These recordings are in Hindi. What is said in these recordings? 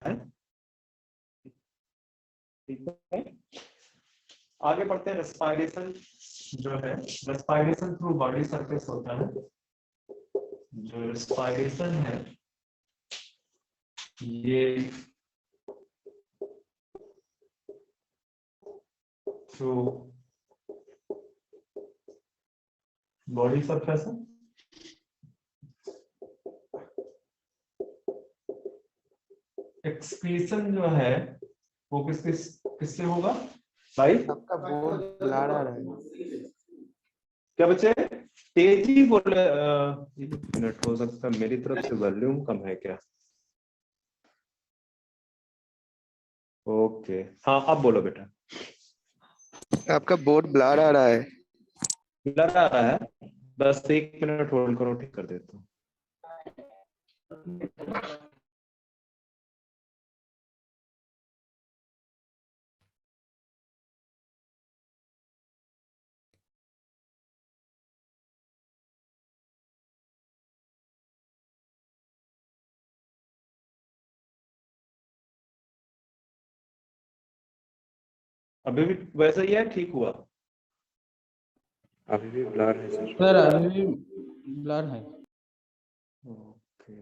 है। ठीक है, आगे बढ़ते हैं। रेस्पिरेशन जो है, रेस्पिरेशन थ्रू बॉडी सरफेस होता है। जो रेस्पिरेशन है ये थ्रू बॉडी सरफेस है। एक्सक्रीशन जो है वो किससे होगा भाई? आपका बोर्ड ब्लर आ रहा है। क्या बच्चे तेजी बोले? एक मिनट, हो सकता है मेरी तरफ से वॉल्यूम कम है क्या? ओके, हाँ अब बोलो बेटा। आपका बोर्ड ब्लर आ रहा है। ब्लर आ रहा है? बस एक मिनट होल्ड करो, ठीक कर देता हूँ। अभी भी वैसा ही है? ठीक हुआ? अभी भी ब्लर है सर। सर अभी भी ब्लर है। ओके,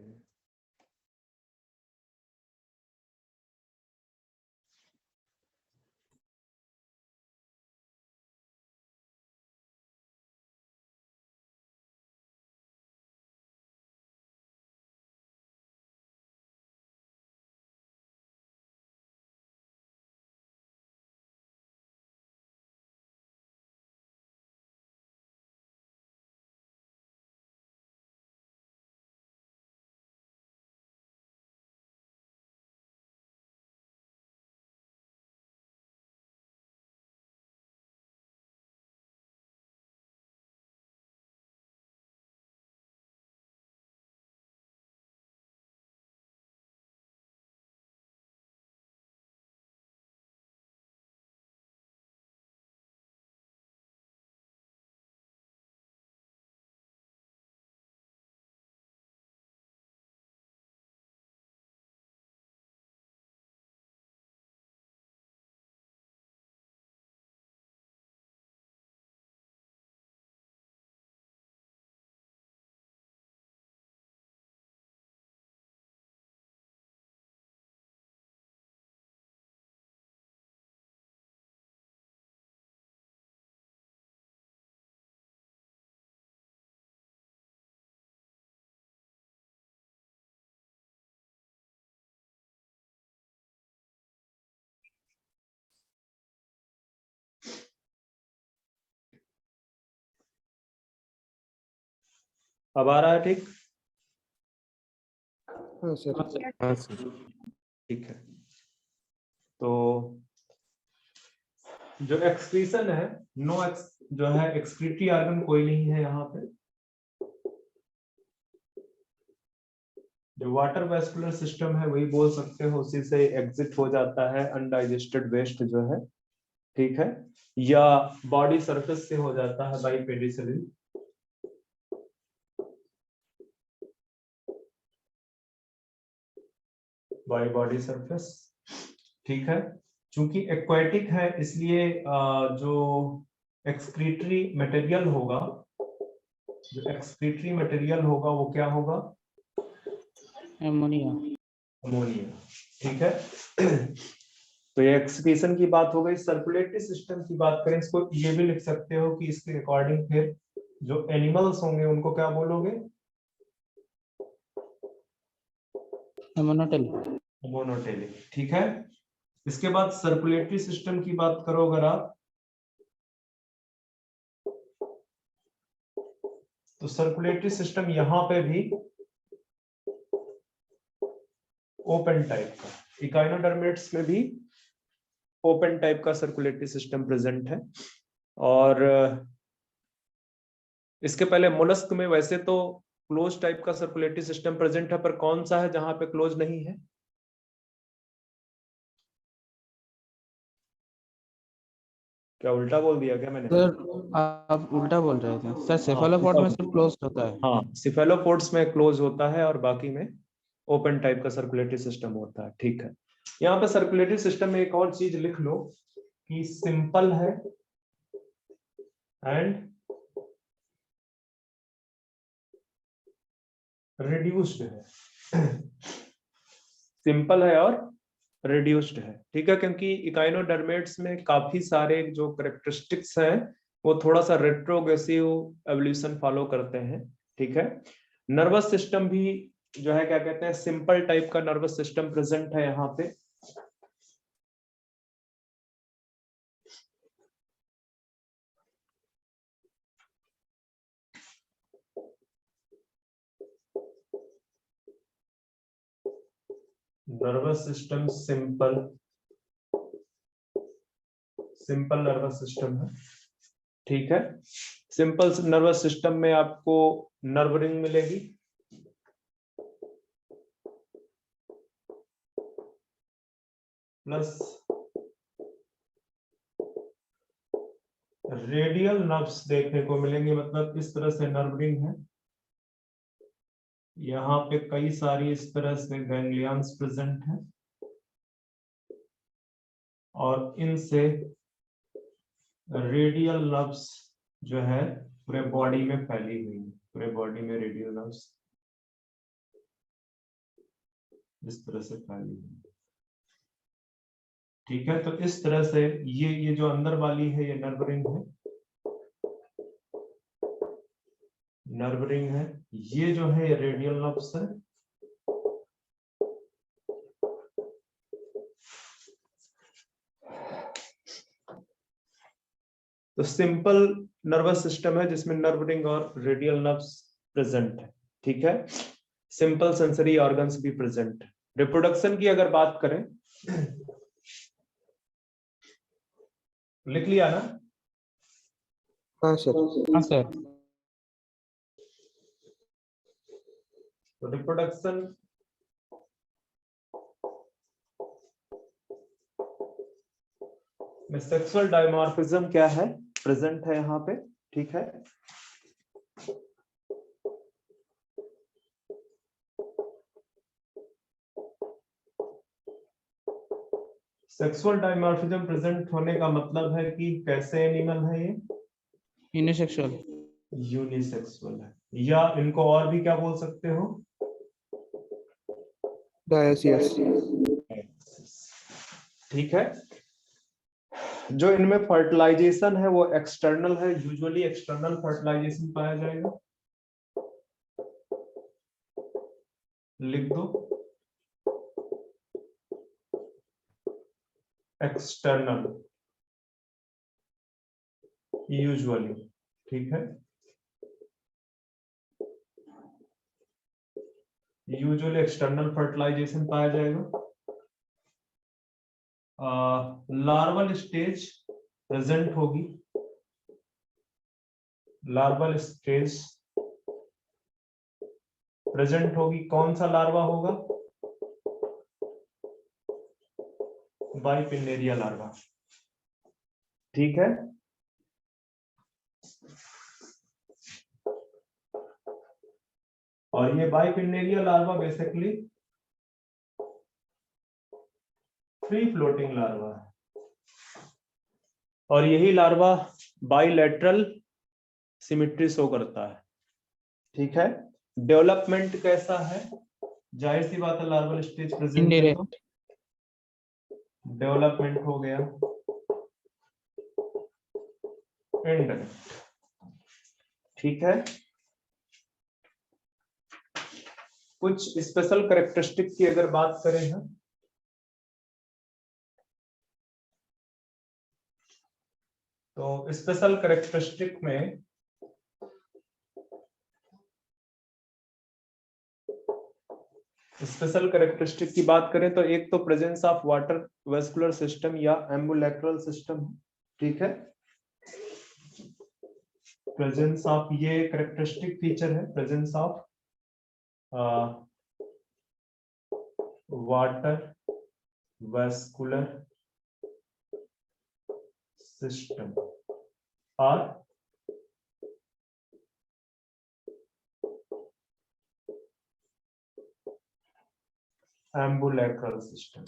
अब आ रहा है? ठीक, हाँ सर। हाँ सर। ठीक है। तो जो एक्सक्रीशन है, नो जो है एक्सक्रीटरी ऑर्गन कोई नहीं है यहाँ पे। जो वाटर वेस्कुलर सिस्टम है वही बोल सकते हो, उसी से एग्जिट हो जाता है अनडाइजेस्टेड वेस्ट जो है। ठीक है, या बॉडी सरफेस से हो जाता है बाई पेडिसिलिन। By body surface. ठीक है, चूंकि एक्वाटिक है इसलिए जो एक्सक्रीटरी मटेरियल होगा, जो एक्सक्रीटरी मटेरियल होगा वो क्या होगा? एमोनिया। अमोनिया। ठीक है, तो ये एक्सक्रीशन की बात हो गई। सर्कुलेटरी सिस्टम की बात करें, इसको ये भी लिख सकते हो कि इसके अकॉर्डिंग फिर जो एनिमल्स होंगे उनको क्या बोलोगे? एमोनोटेलिक। मोनोटेलिक। ठीक है, इसके बाद सर्कुलेटरी सिस्टम की बात करो अगर आप, तो सर्कुलेटरी सिस्टम यहां पे भी ओपन टाइप का, इकाइनोडर्मेट्स में भी ओपन टाइप का सर्कुलेटरी सिस्टम प्रेजेंट है। और इसके पहले मोलस्क में वैसे तो क्लोज टाइप का सर्कुलेटरी सिस्टम प्रेजेंट है, पर कौन सा है जहां पे क्लोज नहीं है? क्या उल्टा बोल दिया क्या मैंने? सर आप उल्टा बोल रहे थे सर, हाँ, सेफालोपॉड में सब क्लोज होता है। हाँ, सिफेलोपोड्स में क्लोज होता है और बाकी में ओपन टाइप का सर्कुलेटरी सिस्टम होता है। ठीक है, यहाँ पे सर्कुलेटरी सिस्टम में एक और चीज लिख लो कि सिंपल है एंड रिड्यूस्ड है। सिंपल है और रिड्यूस्ड है। ठीक है, क्योंकि इकाइनोडर्मेट्स में काफी सारे जो करेक्टरिस्टिक्स हैं वो थोड़ा सा रेट्रोग्रेसिव एवोल्यूशन फॉलो करते हैं। ठीक है, नर्वस सिस्टम भी जो है क्या कहते हैं, सिंपल टाइप का नर्वस सिस्टम प्रेजेंट है यहाँ पे। Nervous system simple nervous system है। ठीक है, सिंपल नर्वस सिस्टम में आपको नर्व रिंग मिलेगी, प्लस रेडियल नर्व्स देखने को मिलेंगे। मतलब इस तरह से नर्व रिंग है, यहाँ पे कई सारी इस तरह से गैंग्लियंस प्रेजेंट हैं और इनसे रेडियल नर्व्स जो है पूरे बॉडी में फैली हुई है। पूरे बॉडी में रेडियल नर्व्स इस तरह से फैली हुई है। ठीक है, तो इस तरह से ये जो अंदर वाली है ये नर्व रिंग है, नर्व रिंग है। ये जो है ये रेडियल नर्व्स है। तो सिंपल नर्वस सिस्टम है जिसमें नर्व रिंग और रेडियल नर्व्स प्रेजेंट है। ठीक है, सिंपल सेंसरी ऑर्गन्स भी प्रेजेंट है। रिप्रोडक्शन की अगर बात करें, लिख लिया ना? हाँ सर। हाँ सर। तो रिप्रोडक्शन में सेक्सुअल डायमॉर्फिज्म क्या है, प्रेजेंट है यहाँ पे। ठीक है, सेक्सुअल डायमॉर्फिज्म प्रेजेंट होने का मतलब है कि कैसे एनिमल है ये, यूनिसेक्सुअल। यूनिसेक्सुअल है, या इनको और भी क्या बोल सकते हो, डायसियस। ठीक है। जो इनमें फर्टिलाइजेशन है वो एक्सटर्नल है, यूजुअली एक्सटर्नल फर्टिलाइजेशन पाया जाएगा। लिख दो एक्सटर्नल यूजुअली। ठीक है, यूजुअली एक्सटर्नल फर्टिलाइजेशन पाया जाएगा। लार्वल स्टेज प्रेजेंट होगी, लार्वल स्टेज प्रेजेंट होगी। कौन सा लार्वा होगा, बाइपिनेरिया लार्वा। ठीक है, और ये bipinnaria larva basically free floating larva है, और यही लार्वा बाइलेटरल सिमेट्री शो करता है। ठीक है, डेवलपमेंट कैसा है, जाहिर सी बात है लार्वल स्टेज प्रेजेंट है तो डेवलपमेंट हो गया इनडायरेक्ट। ठीक है, कुछ स्पेशल कैरेक्टरिस्टिक की अगर बात करें हम, तो स्पेशल कैरेक्टरिस्टिक में स्पेशल कैरेक्टरिस्टिक की बात करें तो एक तो presence of water vascular system या एम्बुलेक्रल सिस्टम। ठीक है, प्रेजेंस ऑफ, ये कैरेक्टरिस्टिक फीचर है, presence of water vascular system और एम्बुलेक्रल सिस्टम।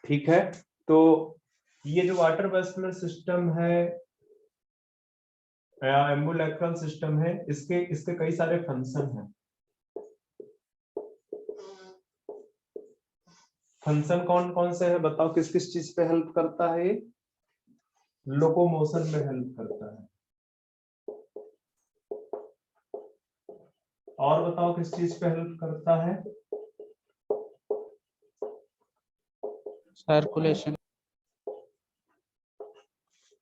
ठीक है, तो ये जो वाटर वेस्कुलर सिस्टम है या एम्बुलेक्रल सिस्टम है, इसके कई सारे फंक्शन हैं। फंक्शन कौन कौन से हैं बताओ, किस किस चीज पे हेल्प करता है? लोकोमोशन में हेल्प करता है। और बताओ किस चीज पे हेल्प करता है? Circulation,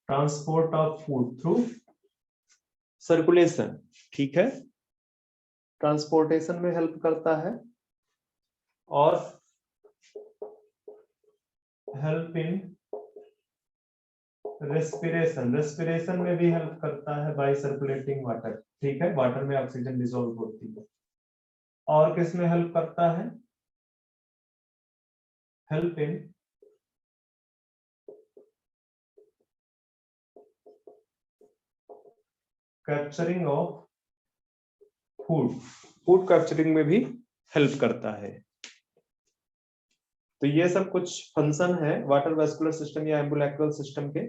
transport of food through circulation. ठीक है, ट्रांसपोर्टेशन में हेल्प करता है और हेल्प इन रेस्पिरेशन, रेस्पिरेशन में भी हेल्प करता है बाय सर्कुलेटिंग वाटर। ठीक है, वाटर में ऑक्सीजन डिसॉल्व होती है। और किस में हेल्प करता है? Help in capturing of food, food capturing में भी हेल्प करता है। तो ये सब कुछ फंक्शन है वाटर वेस्कुलर सिस्टम या एम्बुलेक्रल सिस्टम के।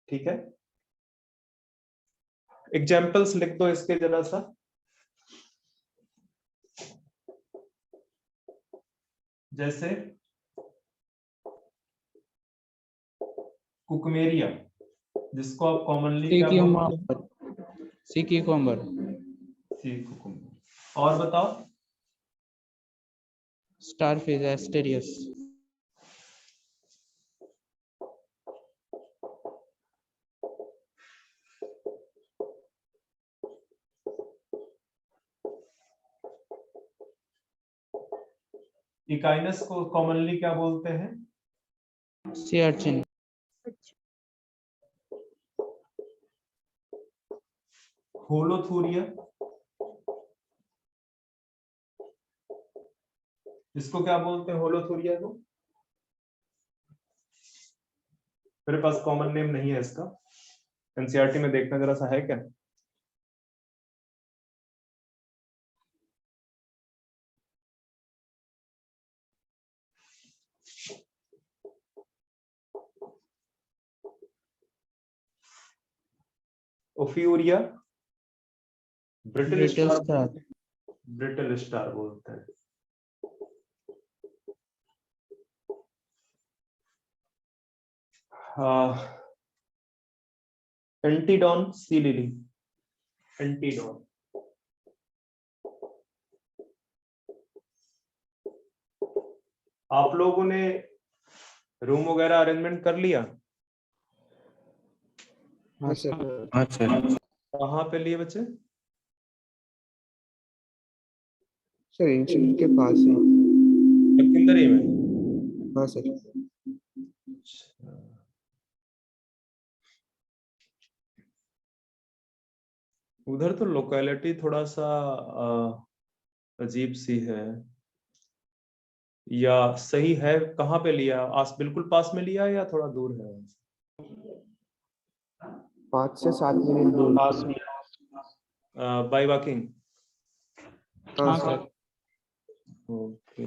ठीक है, एग्जाम्पल्स लिख दो इसके जरा सा। जैसे कुकमेरिया, जिसको आप कॉमनली क्या बोलते हैं? सी क्यूकम्बर, सी कुकुम्बर। और बताओ? स्टारफिश, एस्टेरियस, इकाइनस को कॉमनली क्या बोलते हैं? सी अर्चिन, होलोथूरिया, इसको क्या बोलते हैं? होलोथूरिया को मेरे पास कॉमन नेम नहीं है इसका, एनसीईआरटी में देखना जरा सा है क्या? ओफियूरिया, ब्रिटल स्टार, ब्रिटल स्टार बोलते हैं। Antedon, sea lily, Antedon. आप लोगों ने रूम वगैरह अरेंजमेंट कर लिया? हाँ सर। हाँ सर, कहाँ पे लिए बच्चे? सर इंस्टीट्यूट के पास है। लखीमदरी में? हाँ सर। उधर तो लोकेलिटी थोड़ा सा अजीब सी है, या सही है? कहाँ पे लिया? बिल्कुल पास में लिया या थोड़ा दूर है? 5 से 7 मिनट दूर। By walking? हाँ हाँ सर। सर, ओके,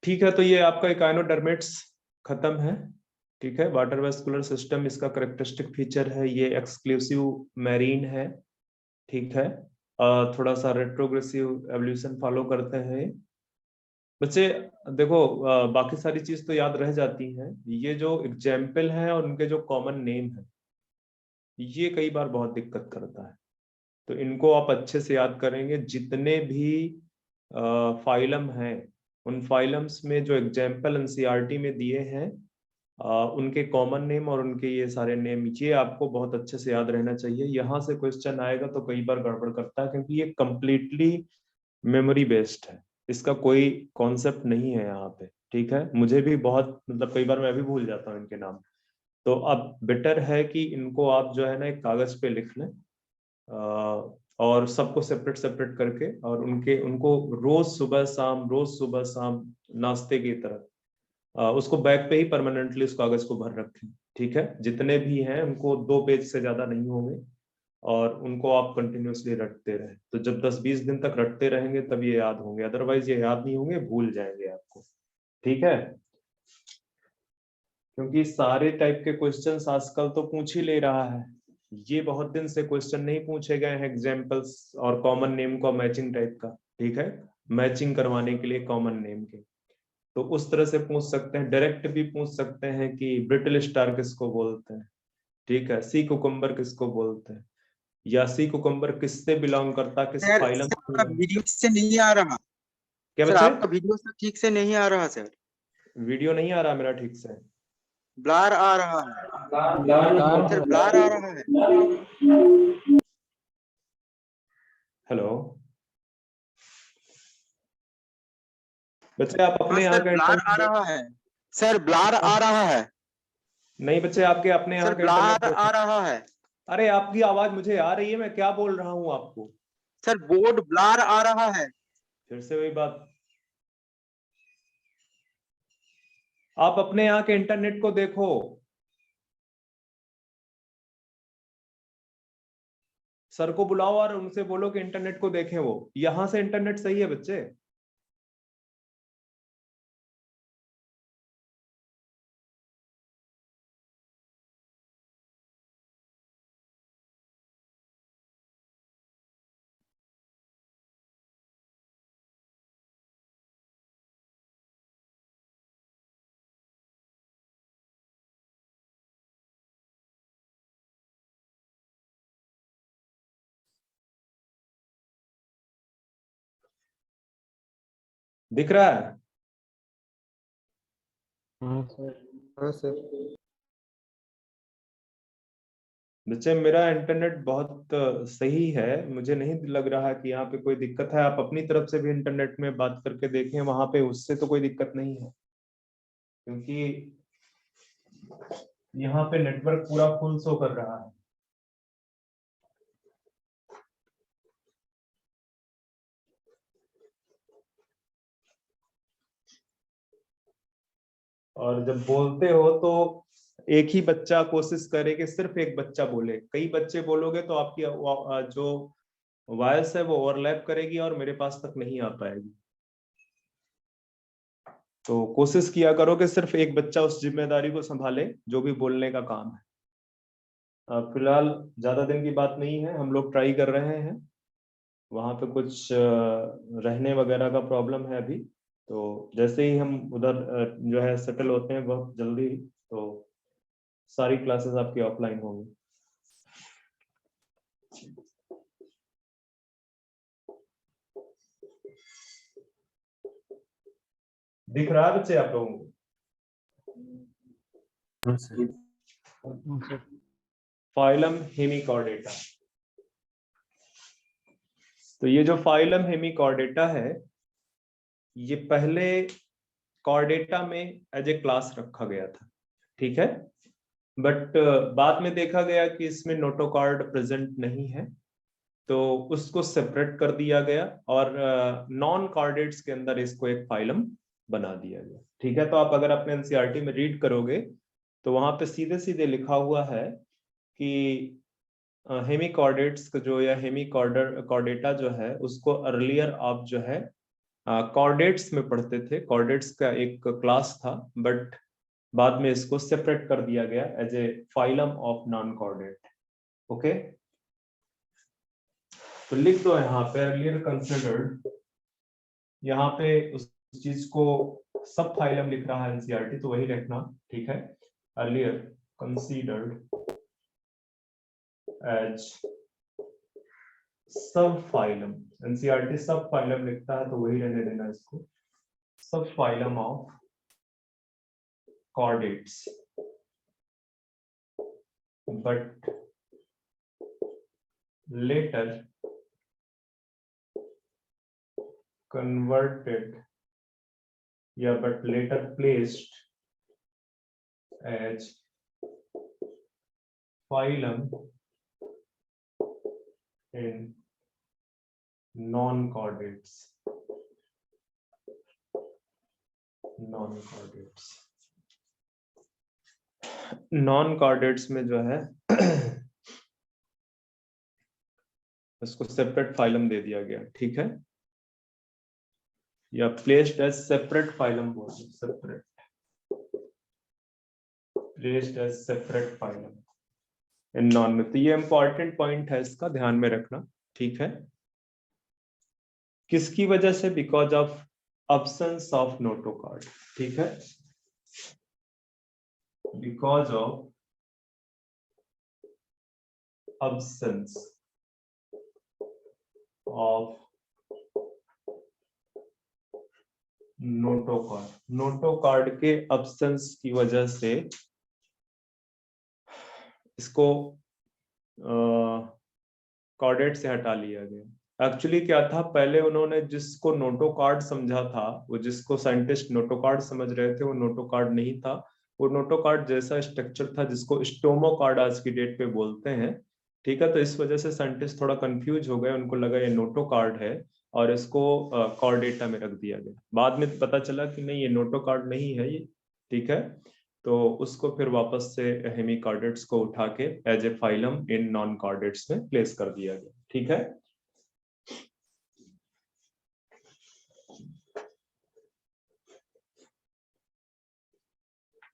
ठीक है। तो ये आपका इकाइनोडर्मेट्स खत्म है। ठीक है, वाटर वेस्कुलर सिस्टम इसका करेक्टरिस्टिक फीचर है, ये एक्सक्लूसिव मैरीन है। ठीक है, थोड़ा सा रेट्रोग्रेसिव एवोल्यूशन फॉलो करते हैं बच्चे। देखो बाकी सारी चीज तो याद रह जाती हैं, ये जो एग्जाम्पल हैं और उनके जो कॉमन नेम है, ये कई बार बहुत दिक्कत करता है। तो इनको आप अच्छे से याद करेंगे। जितने भी फाइलम हैं, उन फाइलम्स में जो एग्जाम्पल एनसीईआरटी में दिए हैं, उनके कॉमन नेम और उनके ये सारे नेम, ये आपको बहुत अच्छे से याद रहना चाहिए। यहाँ से क्वेश्चन आएगा तो कई बार गड़बड़ करता है, क्योंकि ये कंप्लीटली मेमोरी बेस्ड है, इसका कोई कॉन्सेप्ट नहीं है यहाँ पे। ठीक है, मुझे भी बहुत, मतलब कई बार मैं भी भूल जाता हूँ इनके नाम। तो अब बेटर है कि इनको आप जो है ना एक कागज पे लिख लें, और सबको सेपरेट सेपरेट करके, और उनको रोज सुबह शाम, रोज सुबह शाम नाश्ते की तरह उसको बैग पे ही परमानेंटली उस कागज को भर रखें। ठीक है, जितने भी हैं उनको 2 पेज से ज्यादा नहीं होंगे और उनको आप कंटिन्यूअसली रटते रहें। तो जब 10-20 दिन तक रटते रहेंगे तब ये याद होंगे, अदरवाइज ये याद नहीं होंगे, भूल जाएंगे आपको। ठीक है, क्योंकि सारे टाइप के क्वेश्चंस आजकल तो पूछ ही ले रहा है। ये बहुत दिन से क्वेश्चन नहीं पूछे गए हैं एग्जाम्पल्स और कॉमन नेम का मैचिंग टाइप का। ठीक है, मैचिंग करवाने के लिए कॉमन नेम के, तो उस तरह से पूछ सकते हैं। डायरेक्ट भी पूछ सकते हैं कि ब्रिटल स्टार किसको बोलते हैं, ठीक है, सी कुकुम्बर किसको बोलते हैं, या सी कुकुम्बर किससे बिलोंग करता, किस सर फाइलम से आपका belong- वीडियो से नहीं आ रहा। क्या सर बच्चे? आपका वीडियो से ठीक से नहीं आ रहा सर, वीडियो नहीं आ रहा मेरा ठीक से? ब्लर आ रहा है सर, ब्लर आ रहा है। हेलो बच्चे, आप हाँ अपने यहाँ सर, का ब्लर आ इंटरनेट रहा है सर, ब्लर आ रहा है नहीं बच्चे, आपके अपने यहाँ सर, का इंटरनेट ब्लर आ रहा है अरे आपकी आवाज मुझे आ रही है, मैं क्या बोल रहा हूँ आपको। सर, बोर्ड ब्लर आ रहा है। फिर से वही बात, आप अपने यहाँ के इंटरनेट को देखो। सर को बुलाओ और उनसे बोलो कि इंटरनेट को देखें, वो यहां से इंटरनेट सही है बच्चे। दिख रहा है हाँ सर। बच्चे? मेरा इंटरनेट बहुत सही है, मुझे नहीं लग रहा कि यहाँ पे कोई दिक्कत है। आप अपनी तरफ से भी इंटरनेट में बात करके देखें, वहां पे उससे तो कोई दिक्कत नहीं है, क्योंकि यहाँ पे नेटवर्क पूरा फुल शो कर रहा है। और जब बोलते हो तो एक ही बच्चा कोशिश करे कि सिर्फ एक बच्चा बोले। कई बच्चे बोलोगे तो आपकी जो वॉइस है वो ओवरलैप करेगी और मेरे पास तक नहीं आ पाएगी। तो कोशिश किया करो कि सिर्फ एक बच्चा उस जिम्मेदारी को संभाले जो भी बोलने का काम है। फिलहाल ज्यादा दिन की बात नहीं है, हम लोग ट्राई कर रहे हैं। वहां पे कुछ रहने वगैरह का प्रॉब्लम है अभी, तो जैसे ही हम उधर जो है सेटल होते हैं बहुत जल्दी, तो सारी क्लासेस आपकी ऑफलाइन होंगी। दिख रहा है बच्चे आप लोगों को? Phylum Hemichordata. तो ये जो फाइलम हेमिकॉर्डेटा है, ये पहले कॉर्डेटा में एज ए क्लास रखा गया था, ठीक है, बट बाद में देखा गया कि इसमें नोटोकॉर्ड प्रेजेंट नहीं है, तो उसको सेपरेट कर दिया गया और नॉन कॉर्डेट्स के अंदर इसको एक फाइलम बना दिया गया। ठीक है, तो आप अगर अपने एनसीईआरटी में रीड करोगे तो वहां पे सीधे सीधे लिखा हुआ है कि हेमिकॉर्डेट्स जो या हेमिकॉर्डेटा जो है उसको अर्लियर आप जो है कॉर्डेट्स में पढ़ते थे। कॉर्डेट्स का एक क्लास था, बट बाद में इसको सेपरेट कर दिया गया as a phylum of non chordate. Okay, तो लिख दो यहाँ पे अर्लियर कंसिडर्ड, यहाँ पे उस चीज को सब फाइलम लिख रहा है एनसीईआरटी, तो वही लिखना, ठीक है। अर्लियर कंसीडर्ड एज सब फाइलम, एनसीईआरटी सब फाइलम लिखता है तो वही रहने देना इसको, सब phylum of chordates, but later converted but later placed as phylum in non-chordates. Non chordates में जो है इसको सेपरेट फाइलम दे दिया गया, ठीक है, या प्लेस्ड एज सेपरेट फाइलम बोलते हैं, separate, placed as separate phylum in non में। तो ये इंपॉर्टेंट पॉइंट है, इसका ध्यान में रखना, ठीक है। किसकी वजह से? Because of absence of notochord, ठीक है, because of absence of notochord. Notochord के absence की वजह से इसको कॉर्डेट से हटा लिया गया। एक्चुअली क्या था, पहले उन्होंने जिसको नोटोकॉर्ड समझा था, वो जिसको साइंटिस्ट नोटोकॉर्ड समझ रहे थे, वो नोटोकॉर्ड नहीं था। वो नोटोकॉर्ड जैसा स्ट्रक्चर था जिसको स्टोमोकॉर्ड आज की डेट पे बोलते हैं, ठीक है। तो इस वजह से साइंटिस्ट थोड़ा कंफ्यूज हो गए, उनको लगा ये नोटोकॉर्ड है और इसको कॉर्डेटा में रख दिया गया। बाद में पता चला कि नहीं, ये नोटोकॉर्ड नहीं है ये, ठीक है। तो उसको फिर वापस से हेमिकॉर्डेट्स को उठा के as a phylum in non chordates में प्लेस कर दिया गया, ठीक है।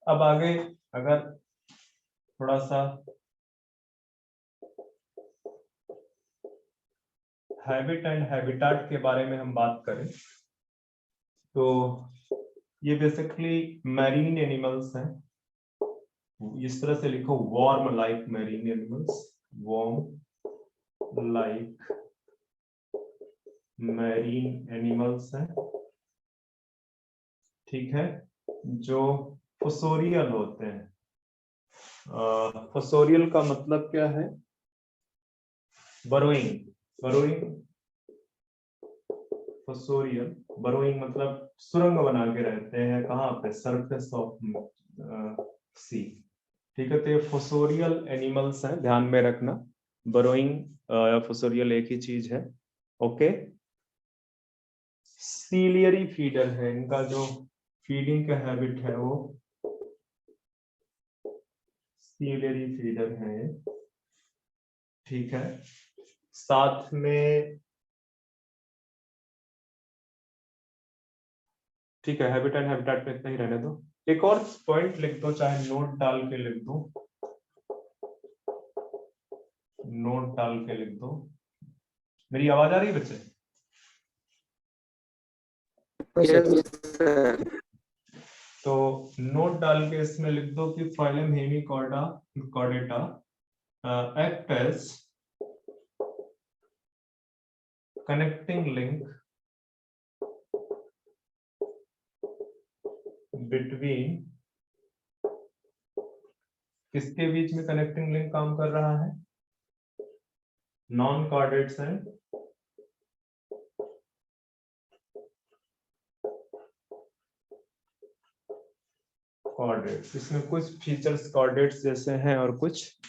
अब आगे अगर थोड़ा सा हैबिट एंड हैबिटाट के बारे में हम बात करें तो ये बेसिकली मैरीन एनिमल्स हैं। इस तरह से लिखो, warm like marine animals, warm like marine animals हैं, ठीक है, जो फोसोरियल होते हैं। फोसोरियल का मतलब क्या है? बरोइंग, बरोइंग, फोसोरियल, बरोइंग मतलब सुरंग बना के रहते हैं, कहाँ पे? सरफेस ऑफ सी, ठीक है। तो ये फोसोरियल एनिमल्स हैं, ध्यान में रखना। बरोइंग या फोसोरियल एक ही चीज है, ओके। सीलियरी फीडर है, इनका जो फीडिंग का हैबिट है वो सीलियरी फीडर है, ठीक है। साथ में, ठीक है, हैबिट एंड हैबिटेट में इतना ही रहने दो। एक और पॉइंट लिख दो, चाहे नोट डाल के लिख दो, नोट डाल के लिख दो। मेरी आवाज आ रही है बच्चे? तो नोट डाल के इसमें लिख दो कि phylum hemichordata chordata act as connecting link between, किसके बीच में कनेक्टिंग लिंक काम कर रहा है? Non chordates and chordates. इसमें कुछ फीचर्स कॉर्डेट्स जैसे हैं और कुछ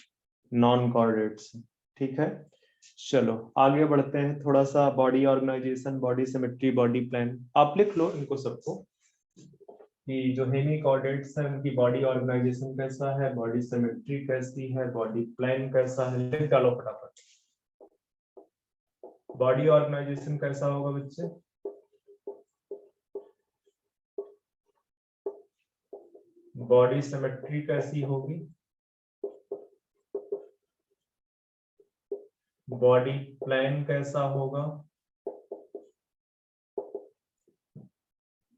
नॉन कॉर्डेट्स, ठीक है। चलो आगे बढ़ते हैं, थोड़ा सा body organisation, body symmetry, body plan. आप लिख लो इनको सबको कि जो हेमिकॉर्डेट्स हैं उनकी बॉडी ऑर्गेनाइजेशन कैसा है, बॉडी सिमेट्री कैसी है, बॉडी प्लान कैसा है, लिख डालो फटाफट। बॉडी ऑर्गेनाइजेशन कैसा होगा बच्चे? बॉडी सिमेट्री कैसी होगी? बॉडी प्लान कैसा होगा?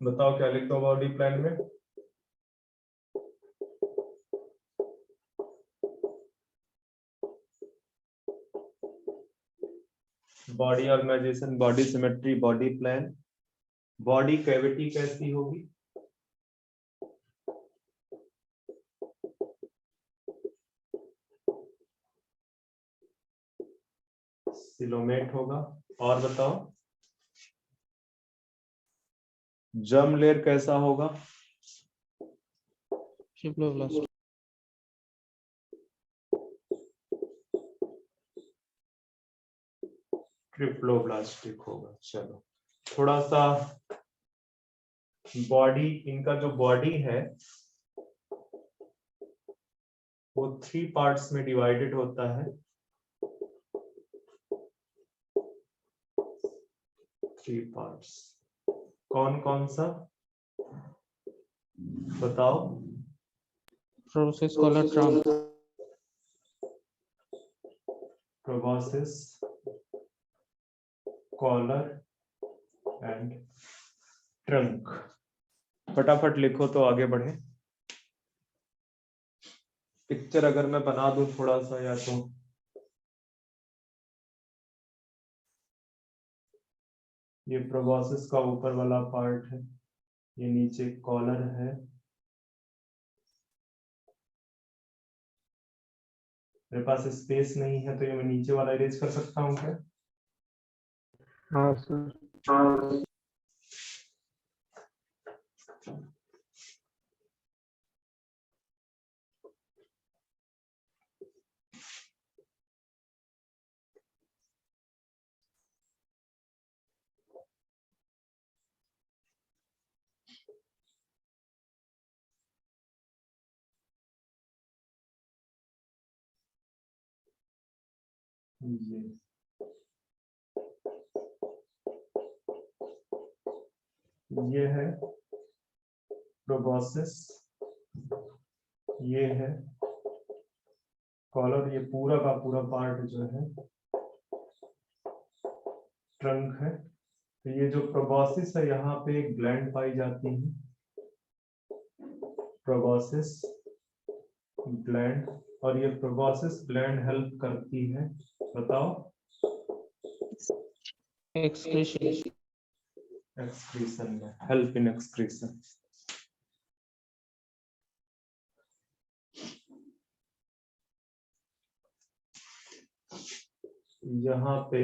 बताओ क्या लिख दो बॉडी प्लान में? Body organisation, body symmetry, body plan. Body cavity कैसी होगी? सिलोमेट होगा। और बताओ जर्म लेयर कैसा होगा? ट्रिप्लोब्लास्ट। ट्रिप्लोब्लास्टिक होगा। चलो थोड़ा सा बॉडी, इनका जो बॉडी है वो 3 पार्ट्स में डिवाइडेड होता है। 3 पार्ट्स कौन कौन सा बताओ? Proboscis, collar, trunk. Proboscis, collar and trunk. फटाफट लिखो तो आगे बढ़े। पिक्चर अगर मैं बना दूं थोड़ा सा या तो ये प्रोबॉसिस का ऊपर वाला पार्ट है, ये नीचे कॉलर है, मेरे पास स्पेस नहीं है तो ये मैं नीचे वाला इरेज कर सकता हूँ क्या? हाँ सर। ये है प्रोबॉसिस, ये है कॉलर, ये पूरा का पूरा पार्ट जो है ट्रंक है। तो ये जो प्रोबॉसिस है यहाँ पे एक ग्लैंड पाई जाती है, प्रोबॉसिस ग्लैंड, और ये प्रोबॉसिस ग्लैंड हेल्प करती है, बताओ? Excretion. एक्सक्रीशन में, हेल्प इन एक्सक्रीशन। यहाँ पे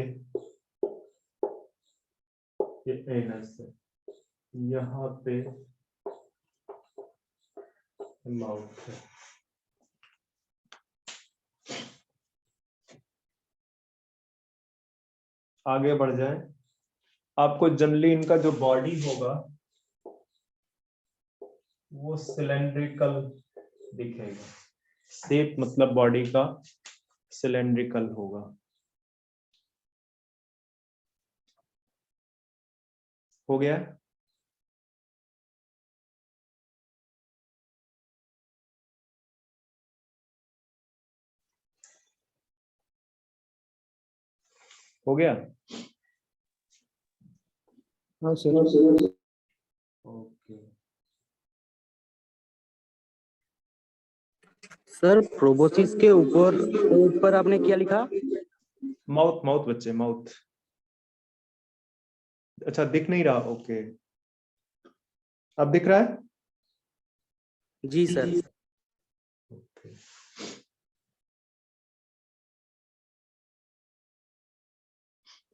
ये एनस है, यहाँ पे माउथ है। आगे बढ़ जाए, आपको जनरली इनका जो बॉडी होगा वो सिलेंड्रिकल दिखेगा। शेप मतलब बॉडी का सिलेंड्रिकल होगा। हो गया? हो गया? हाँ सर। ओके। सर प्रोबोसिस के ऊपर आपने क्या लिखा? माउथ, माउथ बच्चे, माउथ। अच्छा दिख नहीं रहा? ओके, अब दिख रहा है? जी सर। ओके।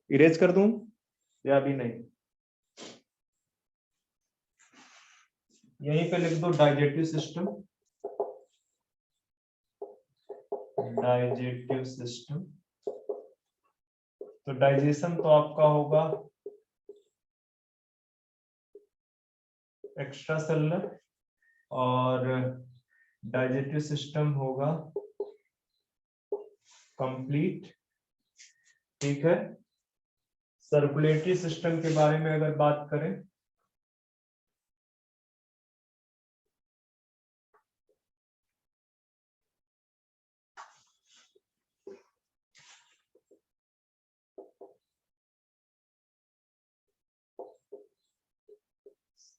इरेज कर दूं या अभी नहीं? यहीं पे लिख दो डाइजेस्टिव सिस्टम, डाइजेस्टिव सिस्टम। तो डाइजेशन तो आपका होगा एक्स्ट्रा सेलुलर, और डाइजेस्टिव सिस्टम होगा कंप्लीट। ठीक है। सर्कुलेटरी सिस्टम के बारे में अगर बात करें,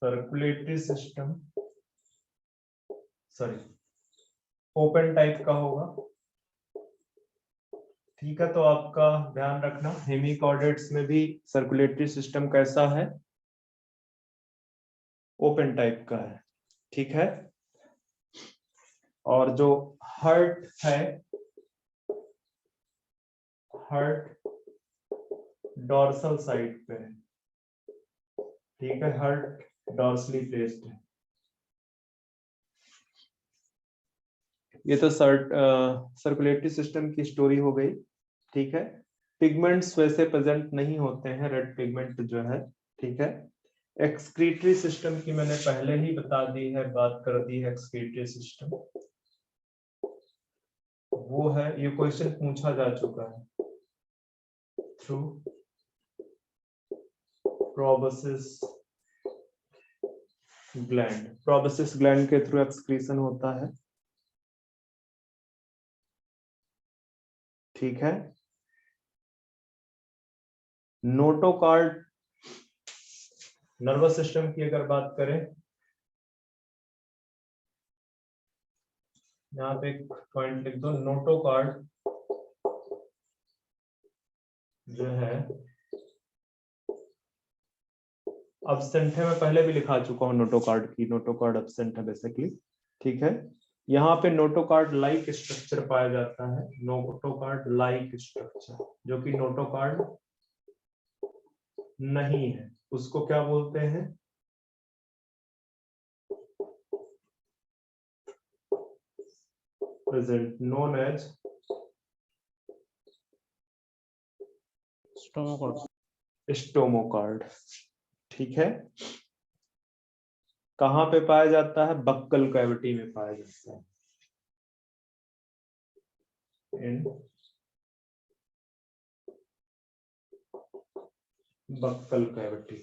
circulatory system sorry open type का होगा। ठीक है, तो आपका ध्यान रखना हेमिकॉर्डेट्स में भी सर्कुलेटरी सिस्टम कैसा है? ओपन टाइप का है। ठीक है। और जो हार्ट है, हार्ट डॉर्सल साइड पे है। ठीक है, हार्ट डॉर्सली प्लेस्ड है। ये तो सर्कुलेटरी सिस्टम की स्टोरी हो गई। ठीक है। पिगमेंट्स वैसे प्रेजेंट नहीं होते हैं, रेड पिगमेंट जो है। ठीक है। एक्सक्रीटरी सिस्टम की मैंने पहले ही बता दी है, बात कर दी है एक्सक्रीटरी सिस्टम। वो है, ये क्वेश्चन पूछा जा चुका है, थ्रू प्रोबेसिस ग्लैंड। प्रोबेसिस ग्लैंड के थ्रू एक्सक्रीशन होता है, ठीक है। नोटोकार्ड नर्वस सिस्टम की अगर बात करें, यहाँ पे एक पॉइंट लिख दो, नोटोकार्ड जो है अब्सेंट है। मैं पहले भी लिखा चुका हूँ नोटोकार्ड की, नोटोकार्ड अब्सेंट है बेसिकली, ठीक है। यहाँ पे नोटोकार्ड लाइक स्ट्रक्चर पाया जाता है, नोटोकार्ड लाइक स्ट्रक्चर, जो कि नोटोकार्ड नहीं है, उसको क्या बोलते हैं? Present, known as stomochord. Stomochord, ठीक है। कहां पे पाया जाता है? बक्कल कैविटी में पाया जाता है, इन बक्कल कैविटी।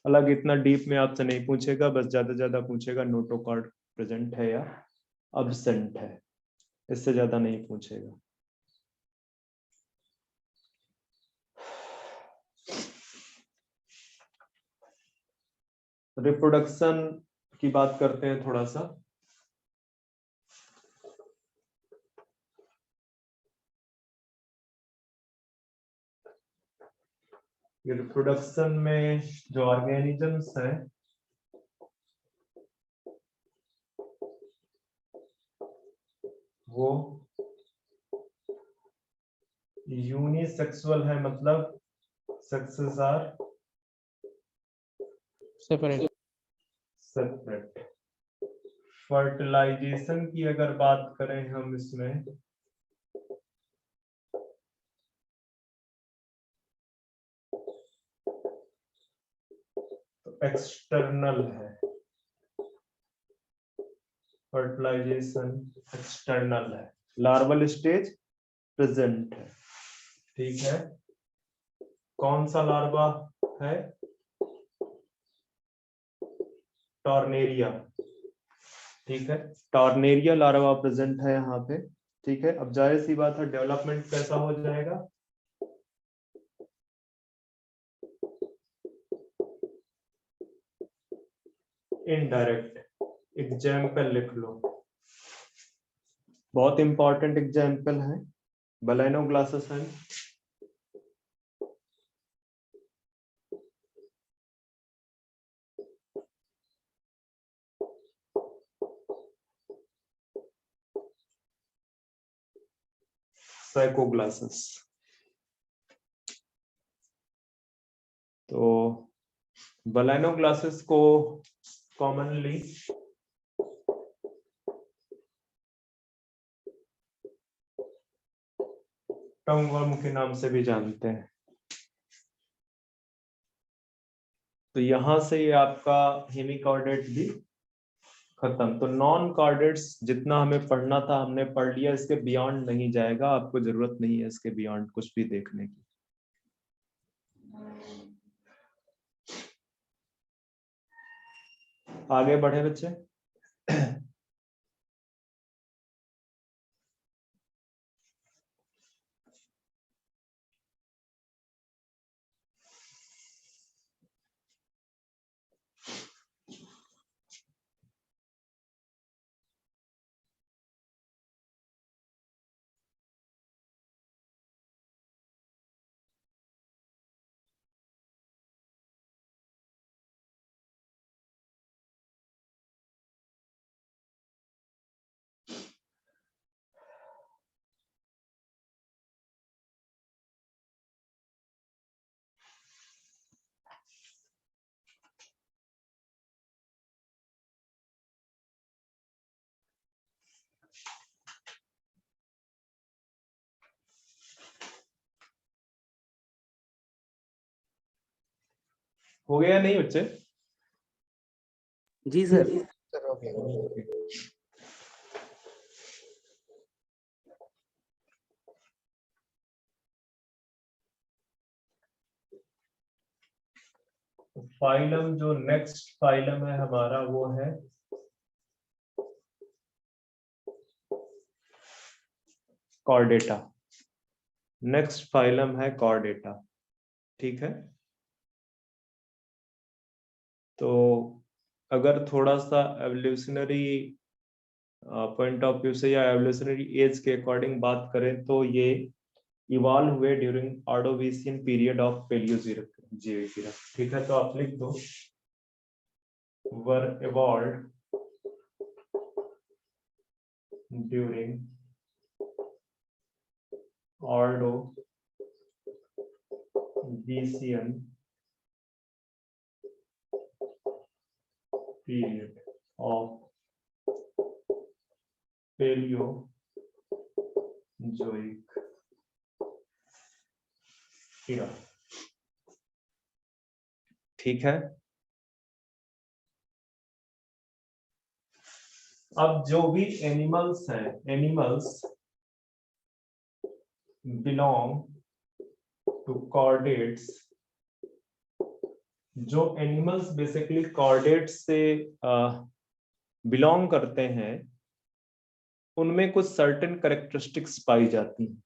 अलग इतना डीप में आपसे नहीं पूछेगा, बस ज्यादा ज्यादा पूछेगा नोटोकार्ड प्रेजेंट है या अब्सेंट है, इससे ज्यादा नहीं पूछेगा। रिप्रोडक्शन की बात करते हैं थोड़ा सा। रिप्रोडक्शन में जो ऑर्गेनिजम्स हैं वो यूनिसेक्सुअल है, मतलब sexes are separate. Separate. Fertilisation की अगर बात करें हम इसमें, तो एक्सटर्नल है, फर्टिलाइजेशन एक्सटर्नल है। लार्वल स्टेज प्रेजेंट है, ठीक है। कौन सा लार्वा है? टॉर्नेरिया, ठीक है। टॉर्नेरिया लार्वा प्रेजेंट है यहाँ पे, ठीक है। अब जाहिर सी बात है, डेवलपमेंट कैसा हो जाएगा? इनडायरेक्ट। एग्जाम्पल लिख लो, बहुत इंपॉर्टेंट एग्जाम्पल है, बलैनोग्लासेस है, साइकोग्लासेस। तो बलैनोग्लासेस को कॉमनली टंगवर्म के नाम से भी जानते हैं। तो यहां से ये आपका हेमिकॉर्डेट भी खत्म। तो नॉन कॉर्डेट्स जितना हमें पढ़ना था हमने पढ़ लिया, इसके बियॉन्ड नहीं जाएगा, आपको जरूरत नहीं है इसके बियॉन्ड कुछ भी देखने की। आगे बढ़े बच्चे। हो गया नहीं बच्चे? जी सर। फाइलम जो नेक्स्ट फाइलम है हमारा वो है कॉर्डेटा। नेक्स्ट फाइलम है कॉर्डेटा, ठीक है। तो अगर थोड़ा सा एवोल्यूशनरी पॉइंट ऑफ व्यू से या एवोल्यूशनरी एज के अकॉर्डिंग बात करें तो ये इवॉल्व हुए during Ordovician period of Palaeozoic, ठीक है। तो आप लिख दो were evolved during Ordovician period of Palaeozoic era, ठीक है। अब जो भी एनिमल्स हैं, एनिमल्स बिलोंग टू कॉर्डेट्स, जो एनिमल्स बेसिकली कॉर्डेट्स से बिलोंग करते हैं उनमें कुछ सर्टेन कैरेक्टरिस्टिक्स पाई जाती हैं,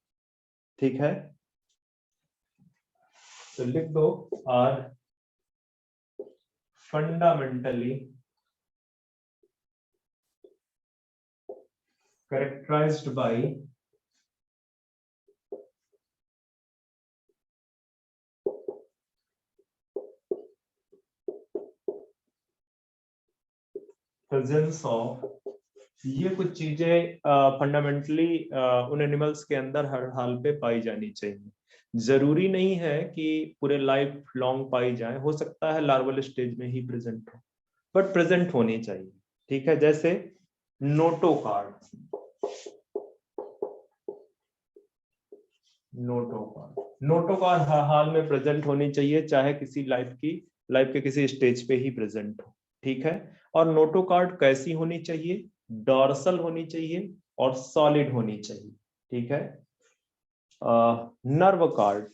ठीक है। तो लिख दो are fundamentally characterized by presence of, ये कुछ चीजें फंडामेंटली उन एनिमल्स के अंदर हर हाल पे पाई जानी चाहिए। जरूरी नहीं है कि पूरे लाइफ लॉन्ग पाई जाए, हो सकता है लार्वल स्टेज में ही प्रेजेंट हो, बट प्रेजेंट होनी चाहिए, ठीक है। जैसे नोटोकार्ड, नोटोकार्ड हर हाल में प्रेजेंट होनी चाहिए, चाहे किसी लाइफ के किसी स्टेज पे ही प्रेजेंट हो, ठीक है। और नोटोकार्ड कैसी होनी चाहिए? डॉर्सल होनी चाहिए और सॉलिड होनी चाहिए, ठीक है। नर्व कार्ड,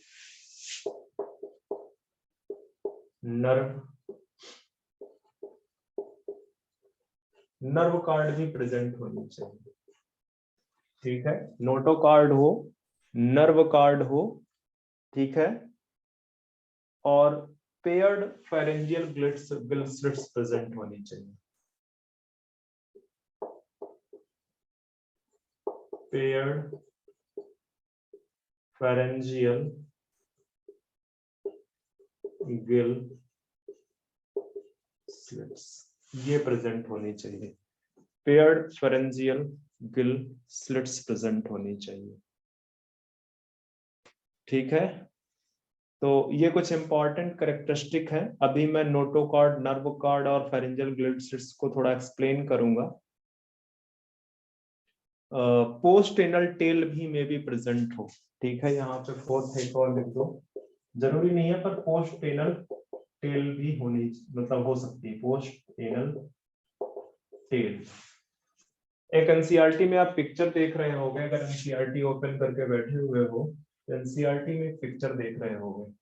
नर्व कार्ड भी प्रेजेंट होनी चाहिए, ठीक है। नोटो कार्ड हो, नर्व कार्ड हो, ठीक है। और paired pharyngeal gill slits present होनी चाहिए, पेयर्ड फेरेंजियल गिल स्लिट्स, ये प्रेजेंट होनी चाहिए। Paired pharyngeal gill slits present होनी चाहिए, ठीक है। तो ये कुछ इंपॉर्टेंट कैरेक्टरिस्टिक है। अभी मैं नोटोकॉर्ड, नर्व कॉर्ड और फेरेंजियल गिल स्लिट्स को थोड़ा एक्सप्लेन करूंगा। पोस्ट एनल टेल भी में भी प्रेजेंट हो, ठीक है। यहाँ पे फोर्थ एक और लिख दो, जरूरी नहीं है पर पोस्ट एनल टेल भी होनी, मतलब हो सकती है पोस्ट एनल टेल। एक एनसीईआरटी में आप पिक्चर देख रहे होंगे, अगर एनसीईआरटी ओपन करके बैठे हुए हो तो एनसीईआरटी में पिक्चर देख रहे होंगे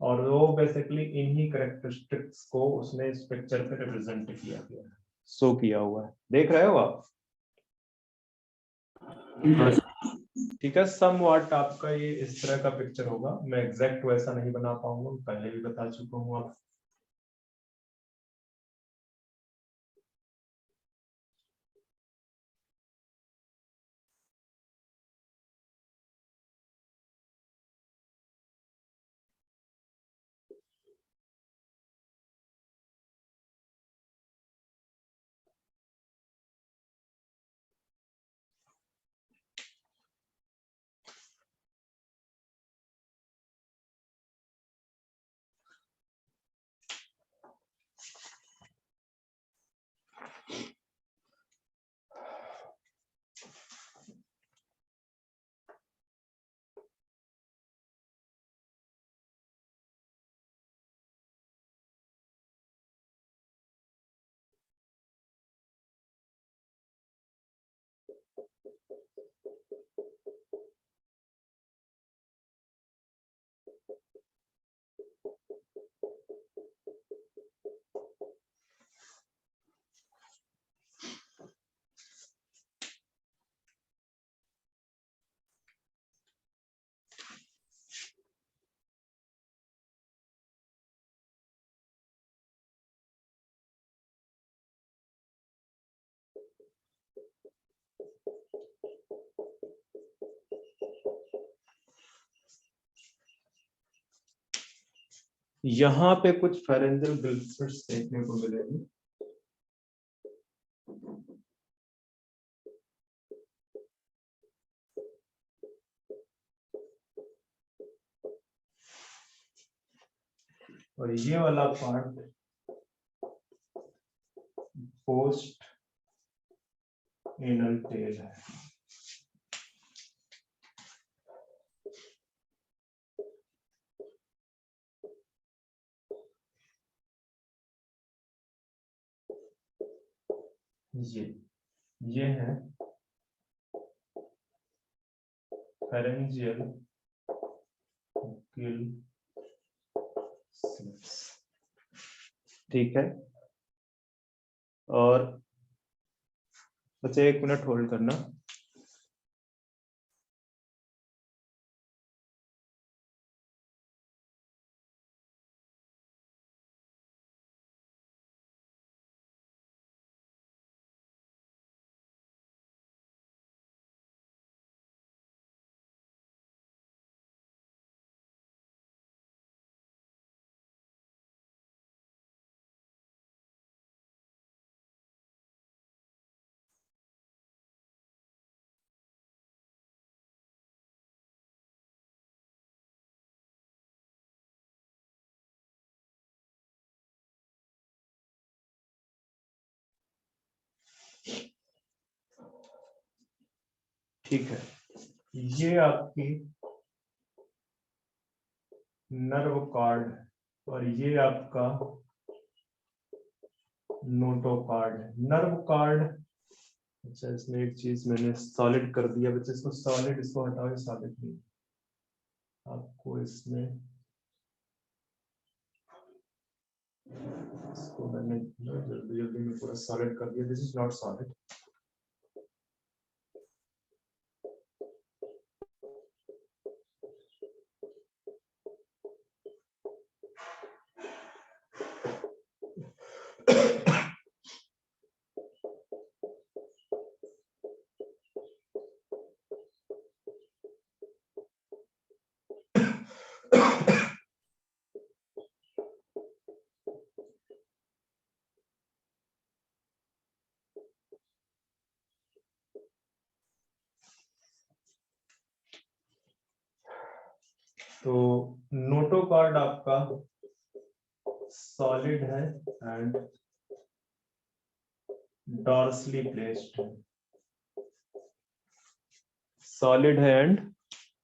और वो बेसिकली इन्हीं कैरेक्टरिस्टिक्स को उसने इस पिक्चर पे रिप्रेजेंट किया गया है, शो किया हुआ है, देख रहे हो आप? ठीक है। सम वाट आपका ये इस तरह का पिक्चर होगा, मैं एग्जैक्ट वैसा नहीं बना पाऊंगा, पहले भी बता चुका हूँ आप। यहाँ पे कुछ फेरेंजियल ग्लिसर्स देखने को मिलेगी। और ये वाला पार्ट पोस्ट एनल टेल है। ये है फेरेंजियल गिल्स, ठीक है। और बच्चे 1 मिनट होल्ड करना। ठीक है, ये आपकी नर्व कार्ड और ये आपका नोटो कार्ड है। नर्व कार्ड, अच्छा इसमें एक चीज मैंने सॉलिड कर दिया बच्चे, इसको सॉलिड, इसको हटाओ, सॉलिड नहीं आपको इसमें, इसको मैंने जल्दी जल्दी में पूरा सॉलिड कर दिया। This is not solid. तो नोटो कार्ड आपका सॉलिड है एंड डॉर्सली प्लेस्ड है। सॉलिड है एंड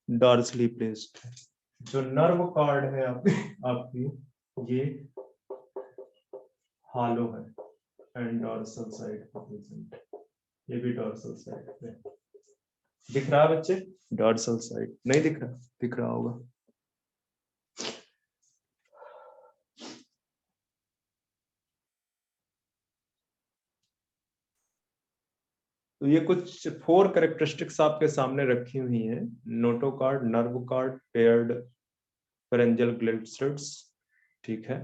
डॉर्सली प्लेस्ड है। जो नर्व कार्ड है आपकी ये हालो है एंड डॉर्सल साइड पे प्रेजेंट है। ये भी डॉर्सल साइड पे दिख रहा है बच्चे? डॉर्सल साइड नहीं दिख रहा? दिख रहा होगा। तो ये कुछ 4 कैरेक्टरिस्टिक्स आपके सामने रखी हुई हैं। Notochord, nerve cord, paired pharyngeal gill slits, ठीक है।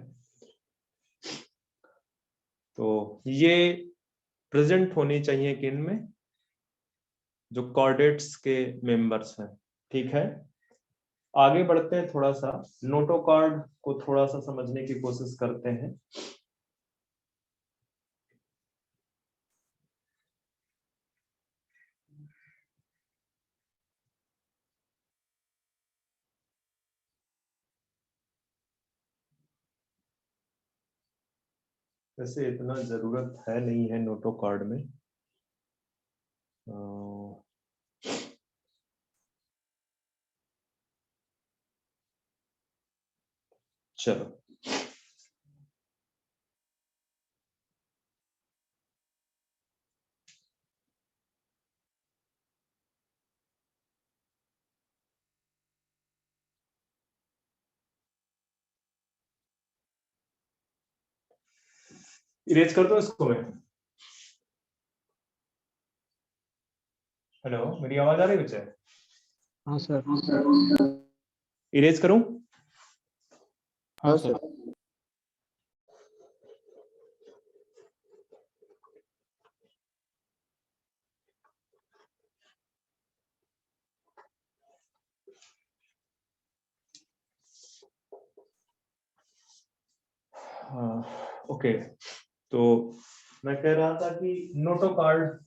तो ये प्रेजेंट होनी चाहिए किन में? जो कॉर्डेट्स के मेंबर्स हैं, ठीक है। आगे बढ़ते हैं, थोड़ा सा नोटो कार्ड को थोड़ा सा समझने की कोशिश करते हैं। वैसे इतना जरूरत है नहीं है नोटो कार्ड में। चलो, इरेज कर दो इसको मैं। हेलो, मेरी आवाज आ रही है बच्चे? हाँ सर। इरेज करूं? हाँ सर। ओके, तो मैं कह रहा था कि नोटोकार्ड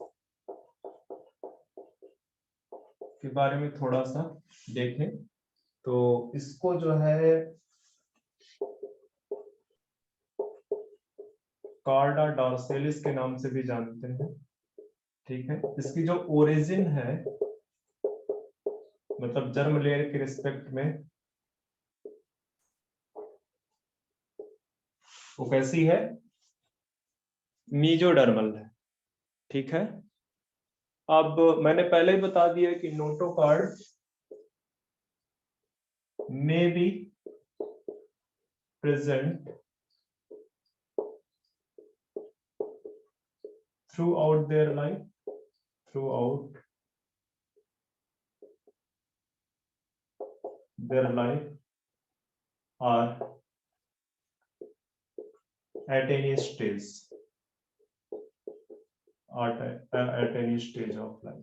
के बारे में थोड़ा सा देखें। तो इसको जो है कार्डा डॉर्सेलिस के नाम से भी जानते हैं, ठीक है। इसकी जो ओरिजिन है, मतलब जर्म लेयर के रिस्पेक्ट में, वो कैसी है, मीजोडर्मल है, ठीक है। अब मैंने पहले ही बता दिया कि नोटोकार्ड में be present throughout their life, throughout their life or at any stage, at any stage of life,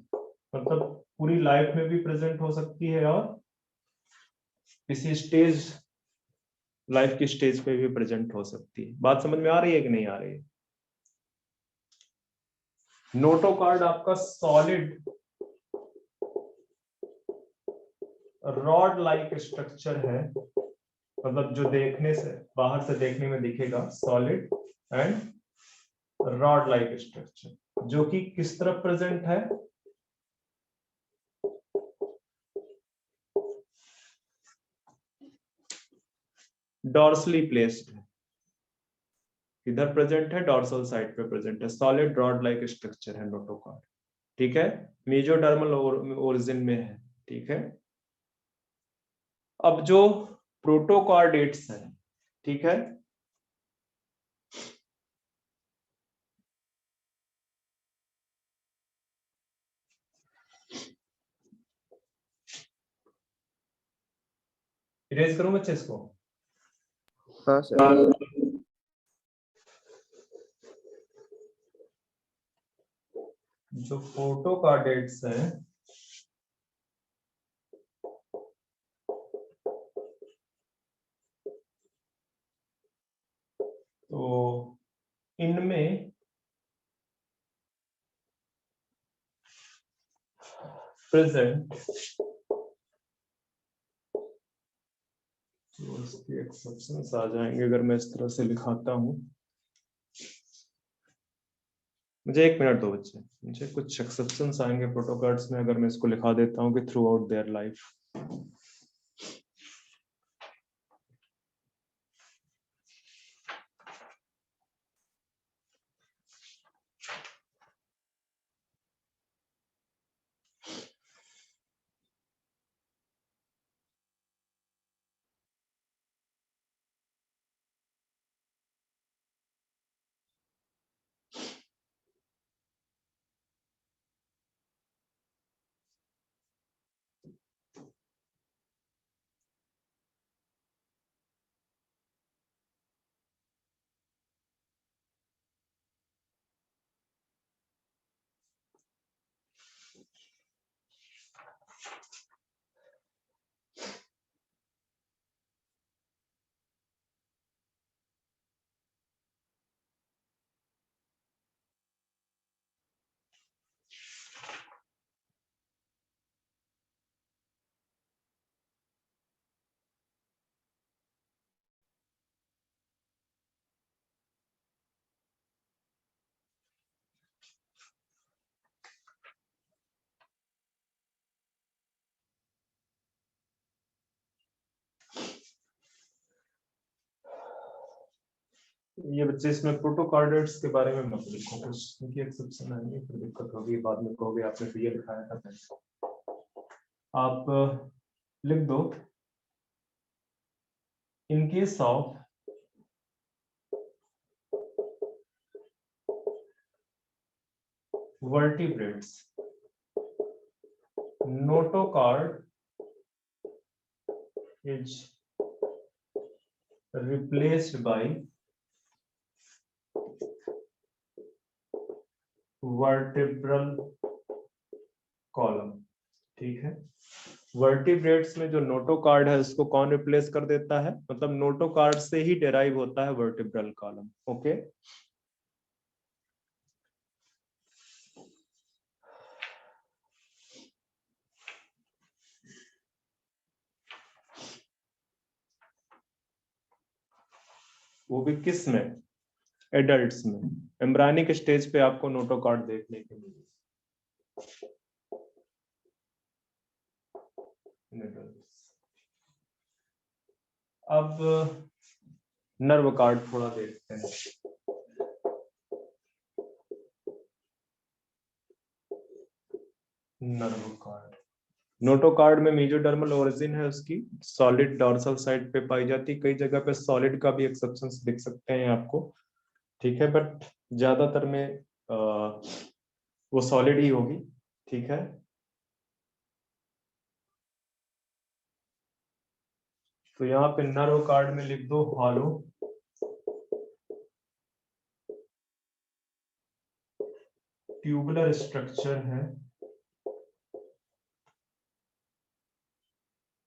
मतलब पूरी लाइफ में भी प्रेजेंट हो सकती है और किसी स्टेज, लाइफ की स्टेज पे भी प्रेजेंट हो सकती है। बात समझ में आ रही है कि नहीं आ रही है? नोटोकार्ड आपका सॉलिड रॉड लाइक स्ट्रक्चर है, मतलब जो देखने से, बाहर से देखने में दिखेगा solid and rod like structure, जो कि किस तरफ प्रेजेंट है, डॉर्सली प्लेस्ड है। इधर प्रेजेंट है, डॉर्सल साइड पे प्रेजेंट है, सॉलिड रॉड लाइक स्ट्रक्चर है नोटोकार्ड, ठीक है। मेजोडर्मल ओरिजिन में है, ठीक है। अब जो प्रोटोकार्डेट्स है, ठीक है, इरेज करूं बच्चे इसको? हाँ सर। जो प्रोटोकार्डेट्स हैं, तो इनमें प्रेजेंट, तो इसके एक्सेप्शंस आ जाएंगे अगर मैं इस तरह से लिखाता हूं। मुझे एक मिनट दो बच्चे, मुझे कुछ एक्सेप्शंस आएंगे प्रोटोकार्ड्स में, अगर मैं इसको लिखा देता हूं कि थ्रू आउट देयर लाइफ। ये बच्चे इसमें प्रोटोकार्डेट्स के बारे में मत लिखो, कुछ उनकी एक्सेप्शन आएंगे, फिर दिक्कत होगी, बाद में कहोगे आपने तो ये लिखाया था पहले। आप लिख दो, in case of vertebrates, notocard is replaced by vertebral column, ठीक है। वर्टिब्रेट्स में जो नोटोकॉर्ड है उसको कौन रिप्लेस कर देता है, मतलब नोटोकॉर्ड से ही डेराइव होता है वर्टिब्रल कॉलम। ओके, वो भी किस में, एडल्ट्स में। एम्ब्रायनिक स्टेज पे आपको नोटोकॉर्ड देखने को मिलेगा। अब नर्व कार्ड थोड़ा देखते हैं। नर्व कार्ड, नोटोकॉर्ड में मेजोडर्मल ओरिजिन है उसकी, सॉलिड डॉर्सल साइड पे पाई जाती है। कई जगह पे सॉलिड का भी एक्सेप्शंस दिख सकते हैं आपको, ठीक है, बट ज्यादातर में वो सॉलिड ही होगी, ठीक है। तो यहाँ पे नर्व कार्ड में लिख दो हॉलो, ट्यूबुलर स्ट्रक्चर है,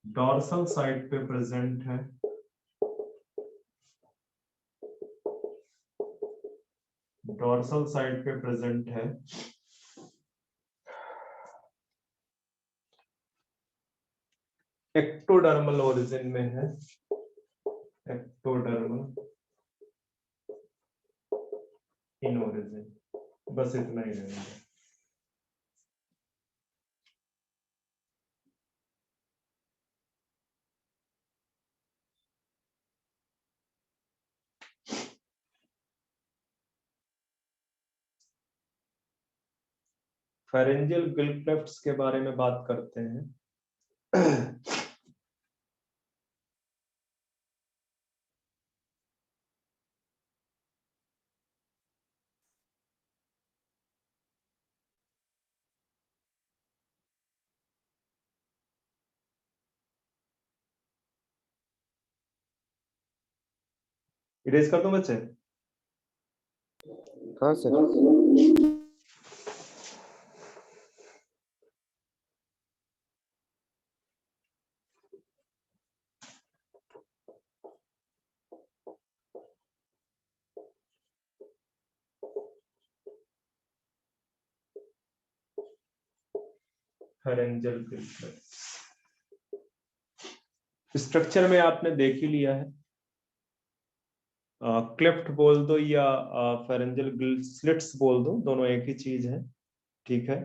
डॉर्सल साइड पे प्रेजेंट है, डॉर्सल साइड पे प्रेजेंट है, एक्टोडर्मल ओरिजिन में है, एक्टोडर्मल इन ओरिजिन, बस इतना ही रहेगा। फेरेंजियल गिल क्लेफ्ट्स के बारे में बात करते हैं। इरेज कर दूं बच्चे? हाँ सर। फेरेंजियल गिल क्लेफ्ट्स स्ट्रक्चर में आपने देख ही लिया है, क्लेफ्ट बोल दो या फेरेंजियल गिल स्लिट्स बोल दो, दोनों एक ही चीज है, ठीक है।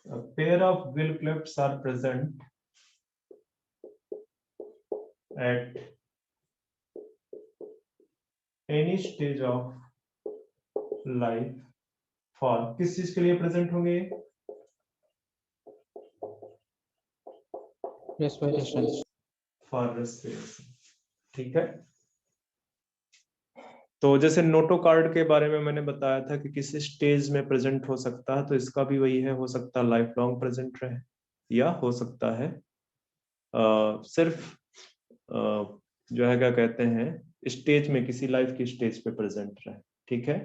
A pair of gill clefts are present at any stage of life for, किस चीज के लिए प्रेजेंट होंगे? respiration, फॉर रेस्पिरेशन, ठीक है। तो जैसे नोटोकॉर्ड के बारे में मैंने बताया था कि किस स्टेज में प्रेजेंट हो सकता है, तो इसका भी वही है, हो सकता है लाइफ लॉन्ग प्रेजेंट रहे, या हो सकता है सिर्फ जो है क्या कहते हैं स्टेज में, किसी लाइफ की स्टेज पे प्रेजेंट रहे, ठीक है।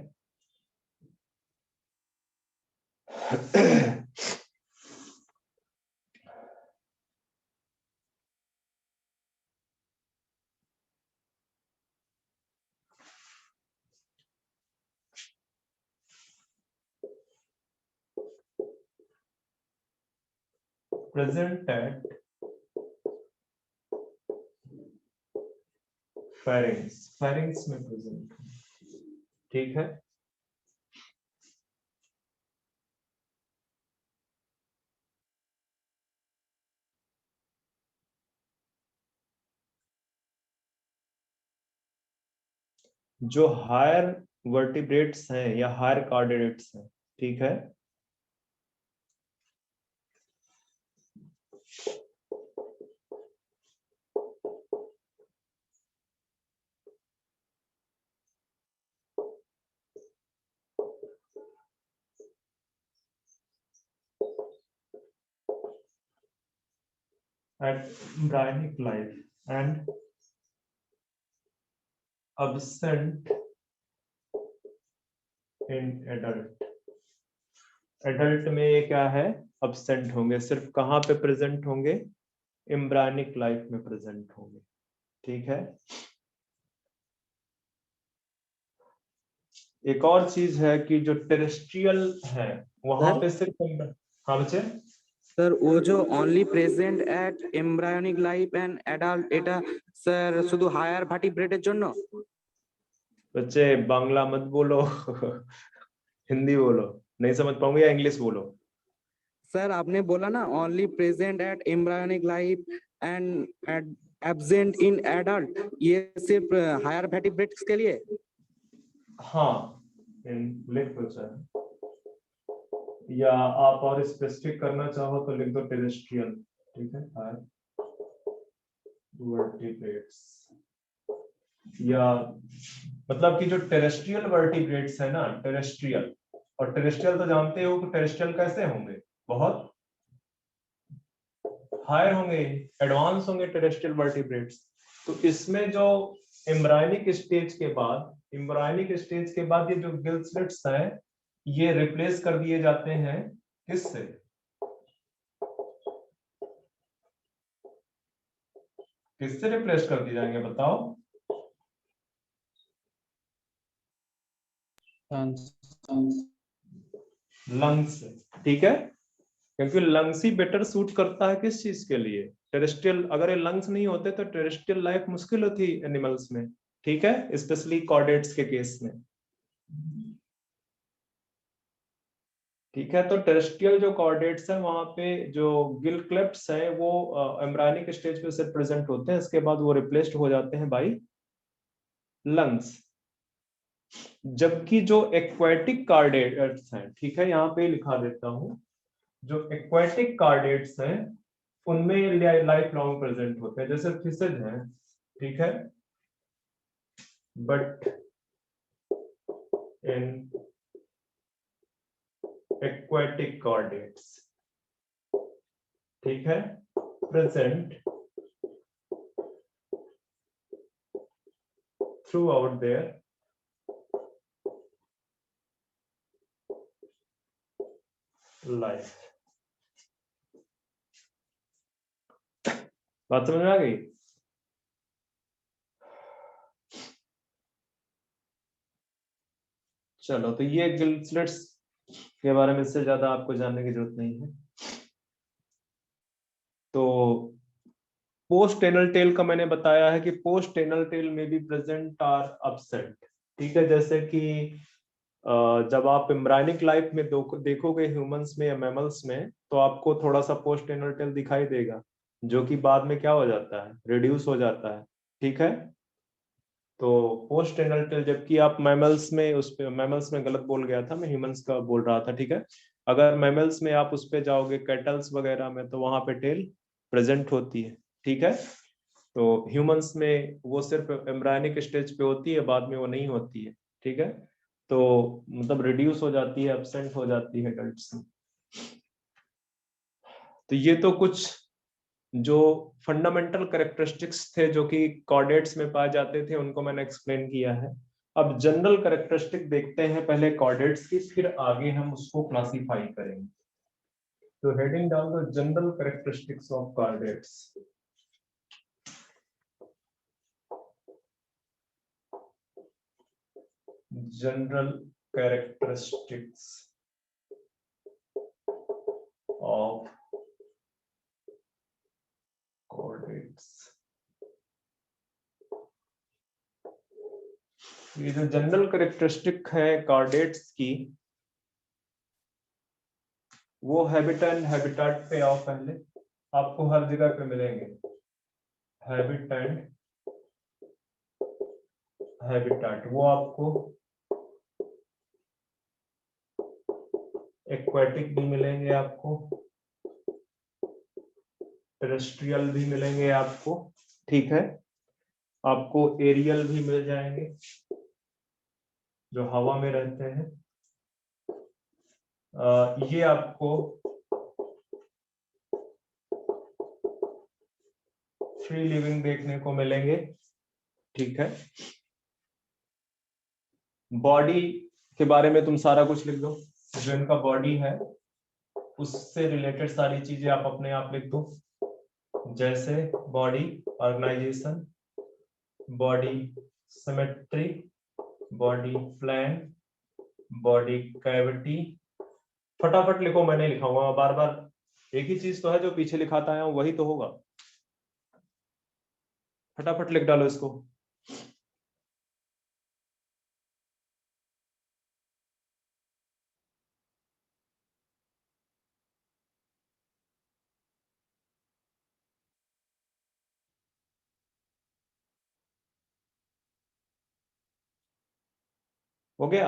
प्रेजेंट एट फेरिंग्स, फेरिंग्स में प्रेजेंट, ठीक है। जो हायर वर्टिब्रेट्स हैं या हायर कार्डेट्स हैं, ठीक है। At embryonic life and absent in adult। Adult में ये क्या है, absent होंगे, सिर्फ कहाँ पे प्रेजेंट होंगे, एम्ब्रायनिक लाइफ में प्रेजेंट होंगे, ठीक है। एक और चीज है कि जो टेरेस्ट्रियल है वहां सर? पे सिर्फ, हाँ बच्चे, স্যার ও जो only present at embryonic life and adult এটা স্যার শুধু হায়ার ভার্টিব্রেটের জন্য? बच्चे बांग्ला मत बोलो हिंदी बोलो, नहीं समझ पाऊंगे या इंग्लिश बोलो। सर आपने बोला ना only present at embryonic life and absent in adult, ये सिर्फ हायर vertebrates के लिए? हाँ, लिख दो चाहे, या आप और स्पेसिफिक करना चाहो तो लिख दो टेरेस्ट्रियल, ठीक है, वर्टिब्रेट्स। या मतलब कि जो टेरेस्ट्रियल वर्टिब्रेट्स है ना, टेरेस्ट्रियल, और टेरेस्ट्रियल तो जानते हो कि टेरेस्ट्रियल कैसे होंगे, बहुत हायर होंगे, एडवांस होंगे टेरेस्ट्रियल वर्टिब्रेट्स। तो इसमें जो एम्ब्रायनिक स्टेज के बाद, ये जो गिल स्लिट्स हैं ये रिप्लेस कर दिए जाते हैं किससे, किससे रिप्लेस कर दिए जाएंगे बताओ, लंग्स से, ठीक है, क्योंकि लंग्स ही बेटर सूट करता है किस चीज के लिए, टेरेस्ट्रियल। अगर ये लंग्स नहीं होते तो टेरेस्ट्रियल लाइफ मुश्किल होती एनिमल्स में, ठीक है, स्पेशली कॉर्डेट्स के केस में, ठीक है। तो टेरेस्ट्रियल जो कॉर्डेट्स हैं वहां पे जो गिल क्लेफ्ट्स हैं वो एम्ब्रायनिक स्टेज पे सिर्फ प्रेजेंट होते हैं, इसके बाद वो रिप्लेस्ड हो जाते हैं बाय लंग्स। जबकि जो एक्वाटिक कार्डेट्स हैं, ठीक है, यहाँ पे लिखा देता हूं, जो एक्वाटिक कार्डेट्स हैं उनमें लाइफ लॉन्ग प्रेजेंट होते हैं, जैसे फिशेज हैं, ठीक है, बट इन एक्वाटिक कार्डेट्स, ठीक है, present through out their life. बात समझ में आ गई? चलो, तो ये गिल स्लिट्स के बारे में इससे ज्यादा आपको जानने की जरूरत नहीं है। तो पोस्ट एनल टेल का मैंने बताया है कि पोस्ट एनल टेल में भी प्रेजेंट आर अब्सेंट, ठीक है, जैसे कि जब आप एम्ब्रायनिक लाइफ में देखोगे ह्यूमंस में या मैमल्स में, तो आपको थोड़ा सा पोस्ट एनल टेल दिखाई देगा, जो कि बाद में क्या हो जाता है, रिड्यूस हो जाता है, ठीक है। तो पोस्ट एनल टेल, जबकि आप मैमल्स में, उस पे मैमल्स में गलत बोल गया था, मैं ह्यूमंस का बोल रहा था, ठीक है। अगर मैमल्स में आप उस पे जाओगे कैटल्स वगैरह में, तो वहां पे टेल प्रेजेंट होती है, ठीक है। तो ह्यूमंस में वो सिर्फ एम्ब्रायनिक स्टेज पे होती है, बाद में वो नहीं होती है, ठीक है। तो मतलब रिड्यूस हो जाती है, एब्सेंट हो जाती है एडल्ट्स में। तो ये तो कुछ जो फंडामेंटल कैरेक्टरिस्टिक्स थे जो कि कॉर्डेट्स में पाए जाते थे, उनको मैंने एक्सप्लेन किया है। अब जनरल कैरेक्टरिस्टिक देखते हैं पहले कॉर्डेट्स की, फिर आगे हम उसको क्लासिफाई करेंगे। तो हेडिंग डाल दो general characteristics of chordates. General characteristics of chordates. ये जो जनरल कैरेक्टरिस्टिक है कॉर्डेट्स की, वो हैबिटेट हैबिटेट पे आओ, पहले आपको हर जगह पे मिलेंगे हैबिटेट, वो आपको एक्वाटिक भी मिलेंगे आपको, टेरेस्ट्रियल भी मिलेंगे आपको, ठीक है। आपको एरियल भी मिल जाएंगे जो हवा में रहते हैं। ये आपको फ्री लिविंग देखने को मिलेंगे, ठीक है। बॉडी के बारे में तुम सारा कुछ लिख दो, जो इनका बॉडी है उससे रिलेटेड सारी चीजें आप अपने आप लिख दो, जैसे body organisation, body symmetry, body plan, body cavity. फटाफट लिखो, मैंने लिखा हुआ बार बार एक ही चीज तो है जो पीछे लिखाता है वही तो होगा। फटाफट लिख डालो इसको। हो गया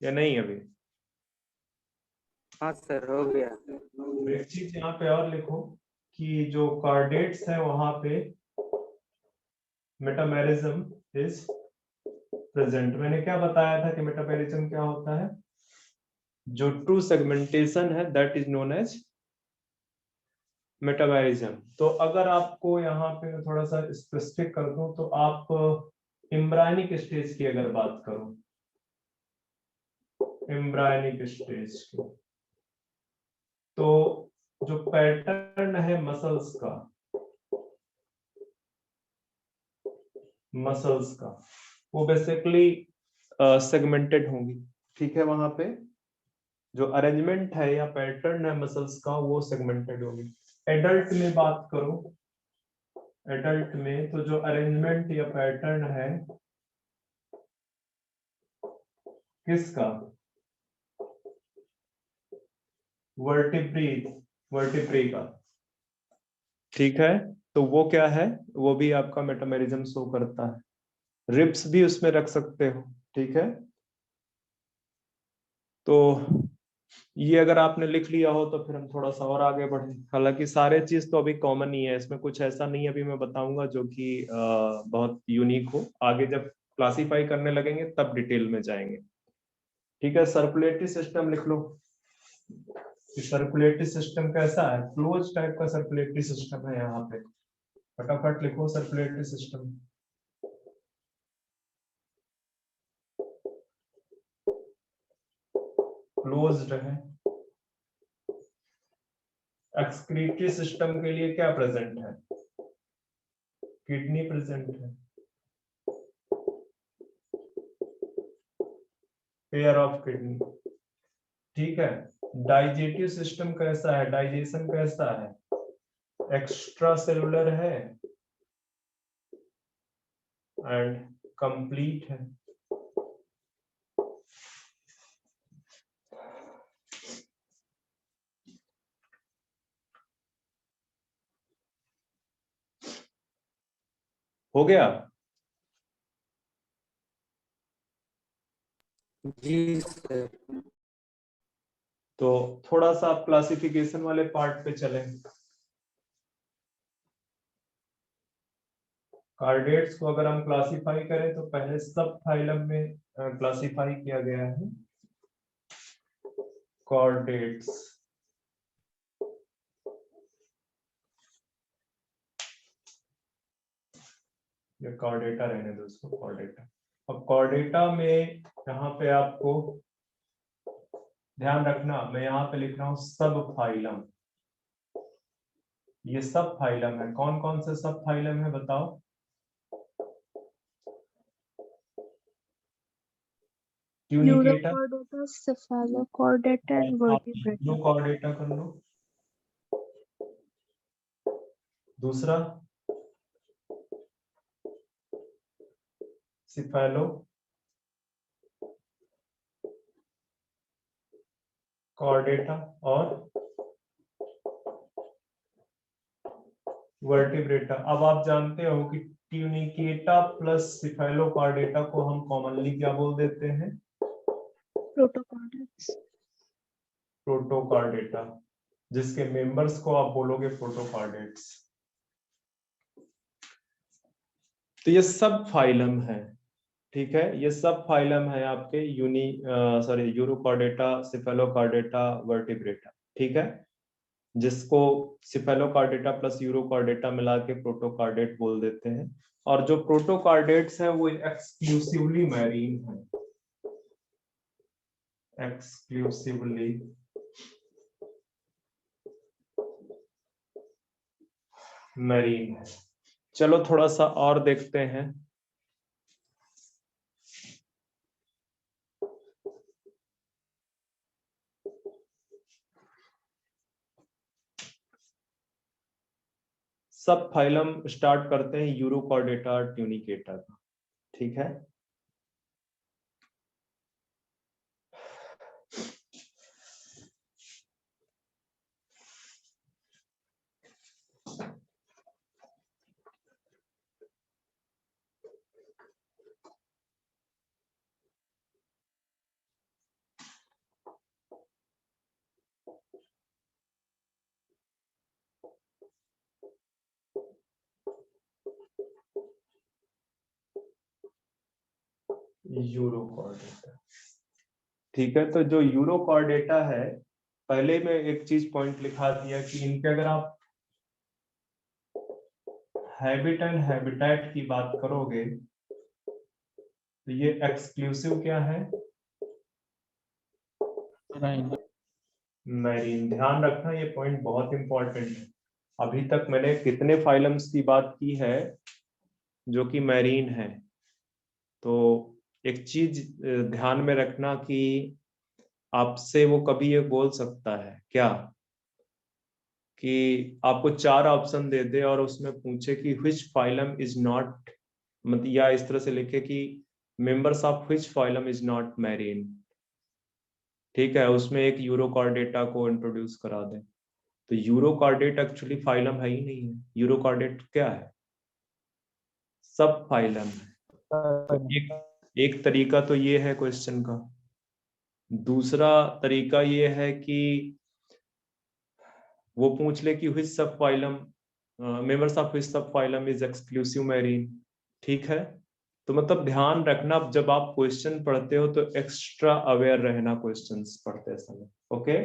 या नहीं अभी? हाँ सर, हो गया। एक चीज यहाँ पे और लिखो कि जो कार्डेट्स है वहां पे मेटामेरिज्म इज प्रेजेंट। मैंने क्या बताया था कि मेटामेरिज्म क्या होता है? जो ट्रू सेगमेंटेशन है that is known as metamerism. तो अगर आपको यहाँ पे मैं थोड़ा सा स्पेसिफिक कर दूं तो आप एम्ब्रायनिक स्टेज की अगर बात करो, एम्ब्रायनिक स्टेज की, तो जो पैटर्न है मसल्स का वो बेसिकली सेगमेंटेड होंगी, ठीक है। वहां पे जो अरेंजमेंट है या पैटर्न है मसल्स का वो सेगमेंटेड होगी। एडल्ट में बात करो, एडल्ट में तो जो अरेंजमेंट या पैटर्न है किसका? वर्टिब्री का, ठीक है। तो वो क्या है? वो भी आपका मेटामेरिज्म शो करता है। रिब्स भी उसमें रख सकते हो, ठीक है। तो ये अगर आपने लिख लिया हो तो फिर हम थोड़ा सा और आगे बढ़े। हालांकि सारे चीज तो अभी कॉमन ही है, इसमें कुछ ऐसा नहीं अभी मैं बताऊंगा जो कि बहुत यूनिक हो। आगे जब क्लासिफाई करने लगेंगे तब डिटेल में जाएंगे, ठीक है। सर्कुलेटरी सिस्टम लिख लो। सर्कुलेटरी सिस्टम कैसा है? क्लोज टाइप का सर्कुलेटरी सिस्टम है यहाँ पे। फटाफट लिखो सर्कुलेटरी सिस्टम। क्लोज्ड है। एक्सक्रीटरी सिस्टम के लिए क्या प्रेजेंट है? किडनी प्रेजेंट है, पेयर ऑफ किडनी, ठीक है। डाइजेटिव सिस्टम कैसा है? डाइजेशन कैसा है? एक्स्ट्रा सेलुलर है एंड कंप्लीट है। हो गया? जी सर। तो थोड़ा सा आप क्लासिफिकेशन वाले पार्ट पे चलें। कार्डेट्स को अगर हम क्लासिफाई करें तो पहले सब फाइलम में क्लासिफाई किया गया है कॉर्डेट्स। ये कॉर्डेटा रहने दो उसको, कॉर्डेटा। अब कॉर्डेटा में यहाँ पे आपको ध्यान रखना, मैं यहाँ पे लिख रहा हूँ सब फाइलम। ये सब फाइलम है। कौन कौन से सब फाइलम है बताओ? Tunicata, Neurochordata, cephalochordata, and vertebrata. Blue Chordata कर लो। दूसरा सिफेलो कॉर्डेटा और वर्टिब्रेटा। अब आप जानते हो कि ट्यूनिकेटा प्लस सिफेलो कॉर्डेटा को हम कॉमनली क्या बोल देते हैं? Protochordates. प्रोटोकार्डेटा, जिसके मेंबर्स को आप बोलोगे प्रोटोकार्डेट्स। तो ये सब फाइलम है, ठीक है, ये सब फाइलम है आपके यूरोकार्डेटा, सिफेलोकार्डेटा, वर्टिब्रेटा, ठीक है, जिसको सिफेलोकार्डेटा प्लस यूरोकार्डेटा मिला के प्रोटोकार्डेट बोल देते हैं। और जो प्रोटोकार्डेट्स हैं वो एक्सक्लूसिवली मैरीन है, एक्सक्लूसिवली मैरीन है। चलो थोड़ा सा और देखते हैं। सब फाइलम स्टार्ट करते हैं यूरोकार्डेटा ट्यूनिकेटा का, ठीक है। यूरोकार्डेटा, ठीक है। तो जो यूरोकार्डेटा है, पहले में एक चीज पॉइंट लिखा दिया कि इनके अगर आप हैबिट एंड हैबिटेट की बात करोगे तो ये एक्सक्लूसिव क्या है, मैरीन। ध्यान रखना ये पॉइंट बहुत इंपॉर्टेंट है। अभी तक मैंने कितने फाइलम्स की बात की है जो कि मैरीन है। तो एक चीज ध्यान में रखना कि आपसे वो कभी ये बोल सकता है क्या कि आपको 4 ऑप्शन दे दे और उसमें पूछे कि व्हिच फाइलम इज नॉट, मतलब या इस तरह से लिखे कि members of which phylum is not marine, ठीक है, उसमें एक यूरोकार्डेटा को इंट्रोड्यूस करा दें। तो यूरोकार्डेट एक्चुअली फाइलम है ही नहीं है। यूरोकार्डेट क्या है, सब फाइलम है। तो एक तरीका तो ये है क्वेश्चन का। दूसरा तरीका ये है कि वो पूछ ले कि व्हिच सब फाइलम, मेंबर्स ऑफ व्हिच सब फाइलम इज एक्सक्लूसिव मैरीन, ठीक है। तो मतलब ध्यान रखना जब आप क्वेश्चन पढ़ते हो तो एक्स्ट्रा अवेयर रहना क्वेश्चंस पढ़ते समय, ओके।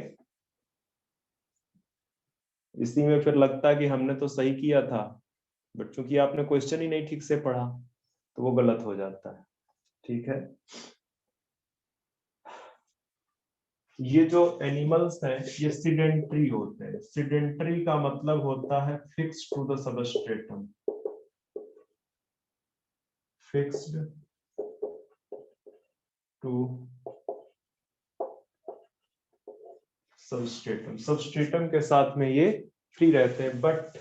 इसी में फिर लगता है कि हमने तो सही किया था, बट चूंकि आपने क्वेश्चन ही नहीं ठीक से पढ़ा तो वो गलत हो जाता है, ठीक है। ये जो एनिमल्स हैं ये सिडेंट्री होते हैं। सिडेंट्री का मतलब होता है fix to the substratum, fixed to substratum. Substratum के साथ में ये फ्री रहते हैं। बट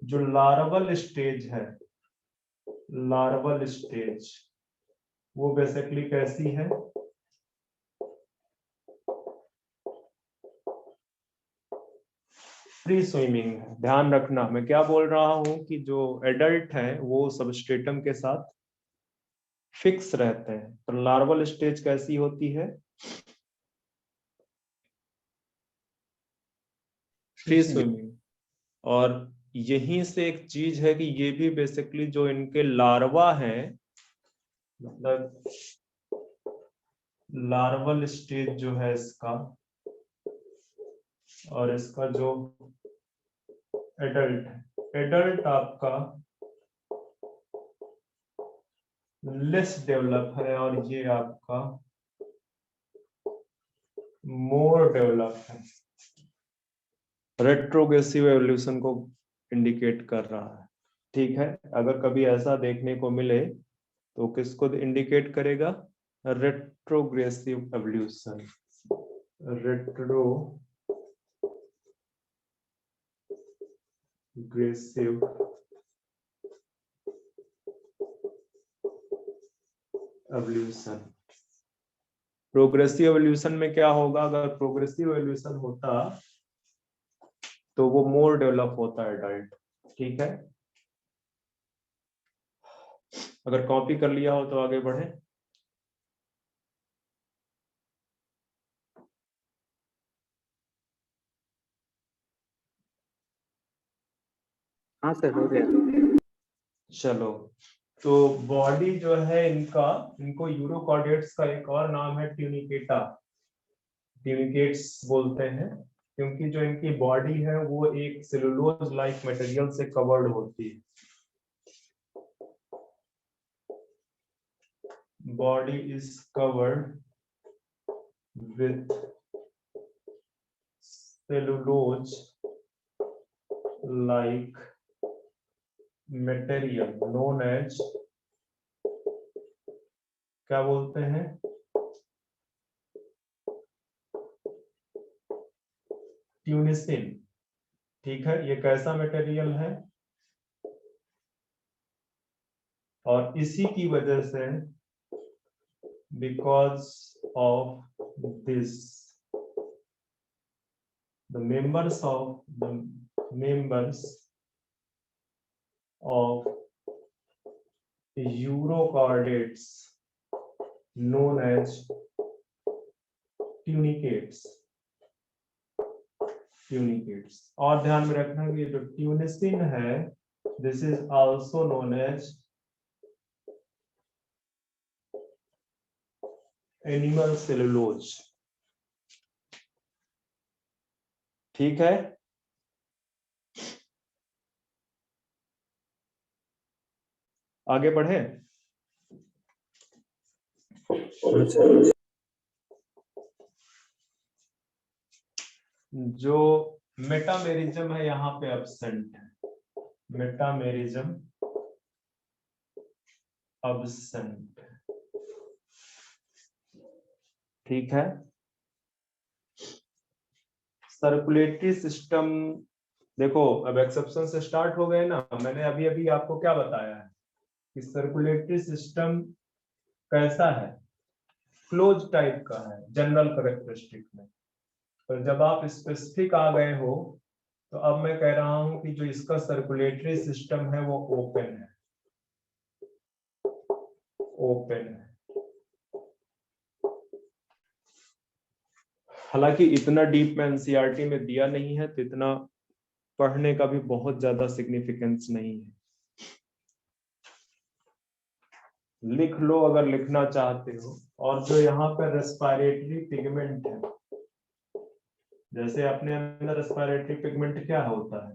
जो लार्वल स्टेज है, लार्वल स्टेज वो बेसिकली कैसी है, फ्री स्विमिंग है। ध्यान रखना मैं क्या बोल रहा हूं कि जो एडल्ट है वो सबस्ट्रेटम के साथ फिक्स रहते हैं। तो लार्वल स्टेज कैसी होती है, फ्री स्विमिंग। और यहीं से एक चीज है कि ये भी बेसिकली जो इनके लार्वा हैं, मतलब लार्वल स्टेज जो है इसका और इसका जो एडल्ट है, एडल्ट आपका लेस डेवलप है और ये आपका मोर डेवलप है। रेट्रोग्रेसिव एवोल्यूशन को इंडिकेट कर रहा है, ठीक है। अगर कभी ऐसा देखने को मिले तो किसको इंडिकेट करेगा, retrogressive evolution, retrogressive evolution. Progressive evolution में क्या होगा, अगर प्रोग्रेसिव एवोल्यूशन होता तो वो मोर डेवलप होता है एडल्ट, ठीक है। अगर कॉपी कर लिया हो तो आगे बढ़े। हाँ सर हो गया। चलो, तो बॉडी जो है इनको यूरोकॉर्डेट्स का एक और नाम है ट्यूनिकेटा, ट्यूनिकेट्स बोलते हैं, क्योंकि जो इनकी बॉडी है वो एक सेलुलोज लाइक मटेरियल से कवर्ड होती है। Body is covered with cellulose like material known as, क्या बोलते हैं, ट्यूनिसिन। ठीक है, ये कैसा मटेरियल है, और इसी की वजह से because of this the members of Eurochordates known as tunicates। और ध्यान में रखना कि ये जो ट्यूनिसिन है, this is also known as animal cellulose. ठीक है, आगे बढ़े। जो मेटामेरिज्म है यहाँ पे एब्सेंट है, मेटामेरिज्म एब्सेंट। ठीक है, सर्कुलेटरी सिस्टम देखो, अब एक्सेप्शन से स्टार्ट हो गए ना। मैंने अभी अभी आपको क्या बताया है कि सर्कुलेटरी सिस्टम कैसा है, क्लोज टाइप का है जनरल कैरेक्टरिस्टिक में। तो जब आप स्पेसिफिक आ गए हो, तो अब मैं कह रहा हूं कि जो इसका सर्कुलेटरी सिस्टम है वो ओपन है, ओपन है। हालांकि इतना डीप में एनसीईआरटी में दिया नहीं है, तो इतना पढ़ने का भी बहुत ज्यादा सिग्निफिकेंस नहीं है। लिख लो अगर लिखना चाहते हो। और जो यहाँ पर रेस्पिरेटरी पिगमेंट है, जैसे अपने अंदर रेस्पिरेटरी पिगमेंट क्या होता है,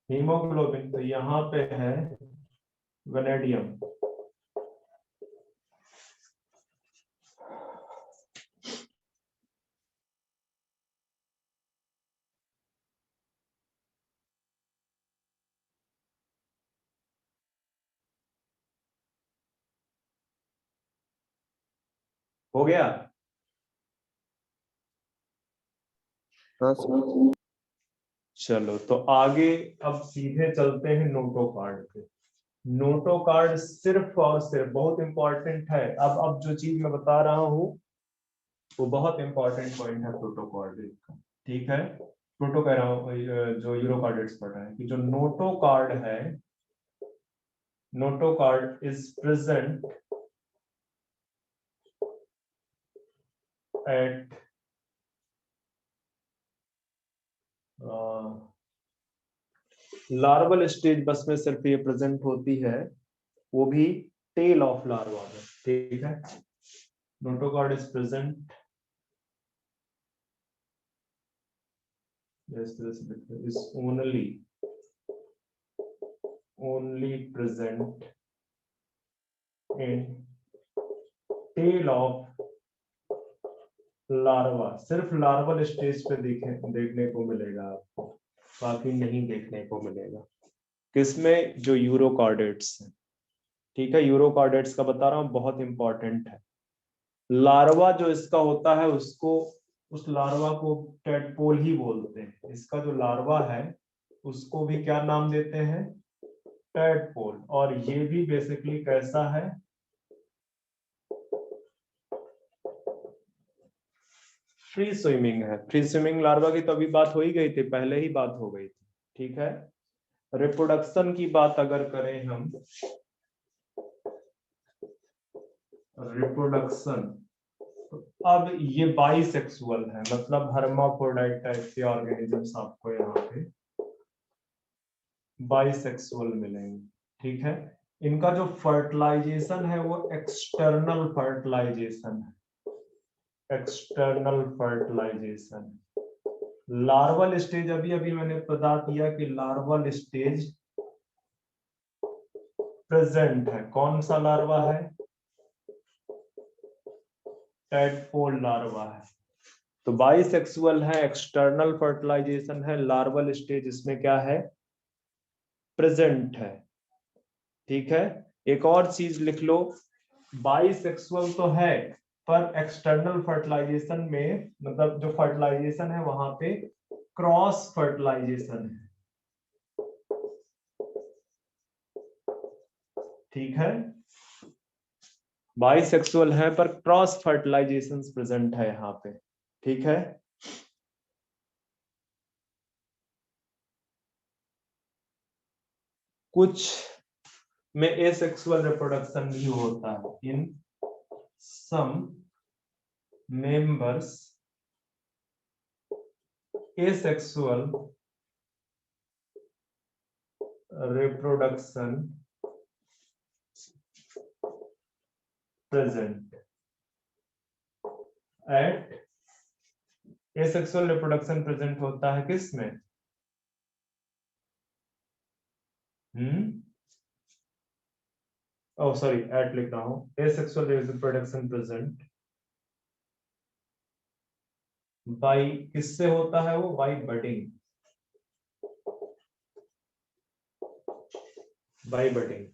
हीमोग्लोबिन, तो यहाँ पे है वेनेडियम। हो गया। हाँ सर। चलो, तो आगे अब सीधे चलते हैं नोटोकार्ड पे। नोटोकार्ड सिर्फ और सिर्फ बहुत इंपॉर्टेंट है। अब जो चीज मैं बता रहा हूँ वो बहुत इंपॉर्टेंट पॉइंट है प्रोटोकार्ड का। ठीक है, प्रोटो कह रहा हूँ, जो यूरोकार्डेट्स पढ़ रहे हैं, कि जो नोटोकार्ड है, notochord is present at larval stage, बस में सिर्फ ये प्रेजेंट होती है, वो भी टेल ऑफ लार्वा में। ठीक है, notochord is present is only present in tail of larva। सिर्फ लार्वल स्टेज पे देखने को मिलेगा आपको, बाकी नहीं देखने को मिलेगा। किसमें, जो यूरोकॉर्डेट्स है। ठीक है, यूरोकॉर्डेट्स का बता रहा हूं, बहुत इंपॉर्टेंट है। लार्वा जो इसका होता है, उसको, उस लार्वा को टेडपोल ही बोलते हैं। इसका जो लार्वा है उसको भी क्या नाम देते हैं, टेडपोल। और ये भी बेसिकली कैसा है, फ्री स्विमिंग है। फ्री स्विमिंग लार्वा की तो अभी बात हो ही गई थी, पहले ही बात हो गई थी। ठीक है, रिप्रोडक्शन की बात अगर करें हम, रिप्रोडक्शन, तो अब ये बाइसेक्सुअल है, मतलब हर्माफ्रोडाइट टाइप के ऑर्गेनिजम्स आपको यहाँ पे बाइसेक्सुअल मिलेंगे। ठीक है, इनका जो फर्टिलाइजेशन है वो एक्सटर्नल फर्टिलाइजेशन है, एक्सटर्नल फर्टिलाइजेशन। लार्वल स्टेज, अभी अभी मैंने बता दिया कि लार्वल स्टेज प्रेजेंट है। कौन सा लार्वा है? टैडपोल लार्वा है। तो बाइसेक्सुअल है, एक्सटर्नल फर्टिलाइजेशन है, लार्वल स्टेज इसमें क्या है? प्रेजेंट है। ठीक है, एक और चीज लिख लो, बाइसेक्सुअल तो है पर एक्सटर्नल फर्टिलाइजेशन में, मतलब जो फर्टिलाइजेशन है वहां पे क्रॉस फर्टिलाइजेशन है। ठीक है, बाइसेक्सुअल है पर क्रॉस फर्टिलाइजेशन प्रेजेंट है यहाँ पे। ठीक है, कुछ में एसेक्सुअल रिप्रोडक्शन भी होता है। In some members asexual reproduction present at, asexual reproduction present होता है किस में? ओह सॉरी, एट लिख रहा हूं। एसेक्सुअल रिप्रोडक्शन प्रेजेंट बाय, किससे होता है वो? By budding, by budding.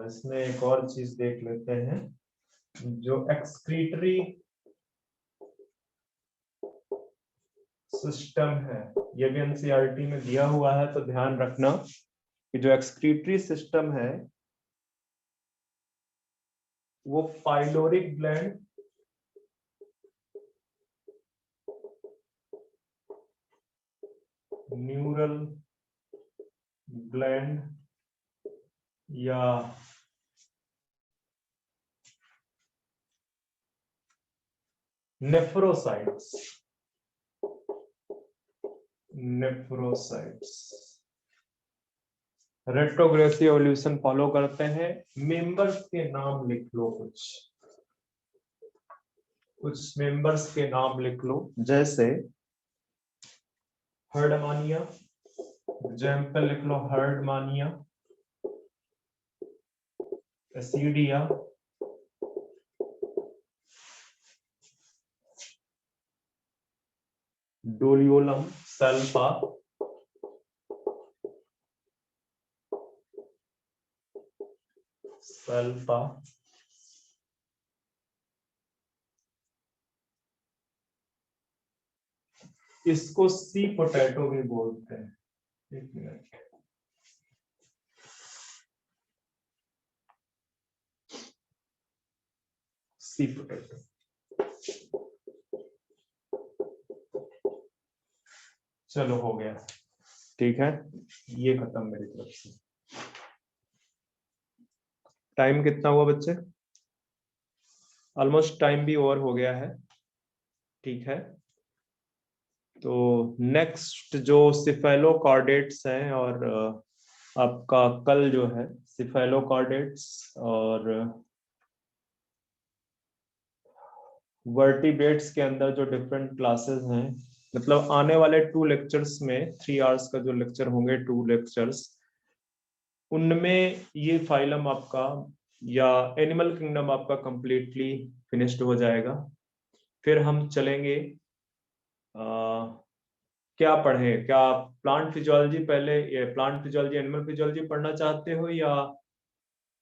इसमें एक और चीज देख लेते हैं, जो एक्सक्रीटरी सिस्टम है, ये भी एनसीईआरटी में दिया हुआ है, तो ध्यान रखना कि जो एक्सक्रीटरी सिस्टम है वो पाइलोरिक ग्लैंड, न्यूरल ग्लैंड या nephrocytes, nephrocytes retrogressive evolution follow करते हैं। मेंबर्स के नाम लिख लो, कुछ मेंबर्स के नाम लिख लो, जैसे हर्डमानिया, एग्जाम्पल लिख लो, हर्डमानिया, एसिडिया, डोलियोलम, सल्फा, सल्फा, इसको सी पोटैटो भी बोलते हैं। एक मिनट, सी पोटैटो। चलो हो गया, ठीक है, ये खत्म मेरी तरफ से। टाइम कितना हुआ बच्चे? ऑलमोस्ट टाइम भी ओवर हो गया है। ठीक है, तो नेक्स्ट जो सिफेलोकॉर्डेट्स हैं, और आपका कल जो है सिफेलोकॉर्डेट्स और वर्टिब्रेट्स के अंदर जो डिफरेंट क्लासेस हैं, मतलब आने वाले 2 लेक्चर्स में, 3 आवर्स का जो लेक्चर होंगे, 2 लेक्चर्स, उनमें ये फाइलम आपका या एनिमल किंगडम आपका कंप्लीटली फिनिश्ड हो जाएगा। फिर हम चलेंगे, क्या पढ़ें? क्या प्लांट फिजियोलॉजी पहले, प्लांट फिजियोलॉजी, एनिमल फिजियोलॉजी पढ़ना चाहते हो, या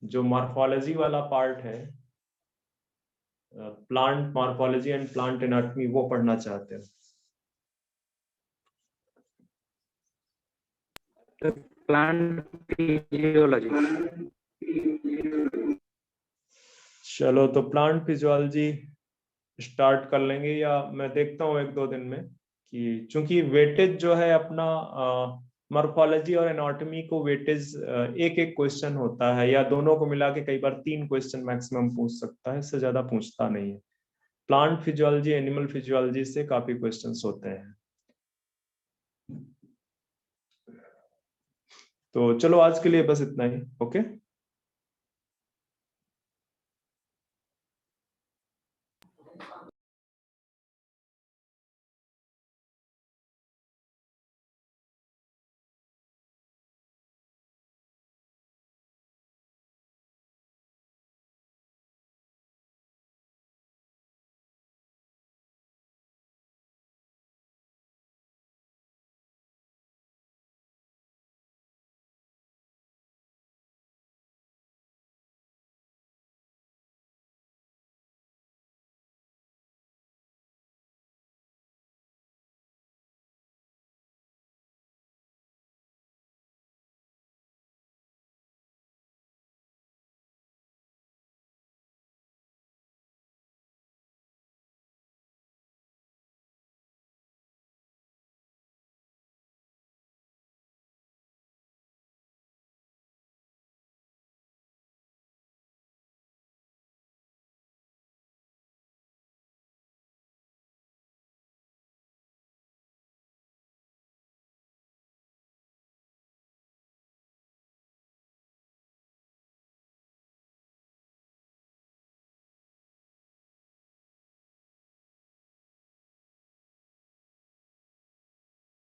जो मॉर्फोलॉजी वाला पार्ट है, plant morphology and plant anatomy, वो पढ़ना चाहते हो? Plant physiology. चलो तो प्लांट फिजियोलॉजी स्टार्ट कर लेंगे, या मैं देखता हूँ एक दो दिन में, कि चूंकि वेटेज जो है अपना मॉर्फोलॉजी और एनाटॉमी को वेटेज एक एक क्वेश्चन होता है, या दोनों को मिला के कई बार 3 क्वेश्चन मैक्सिमम पूछ सकता है, इससे ज्यादा पूछता नहीं है। प्लांट फिजियोलॉजी एनिमल फिजियोलॉजी से काफी क्वेश्चंस होते हैं। तो चलो आज के लिए बस इतना ही। ओके।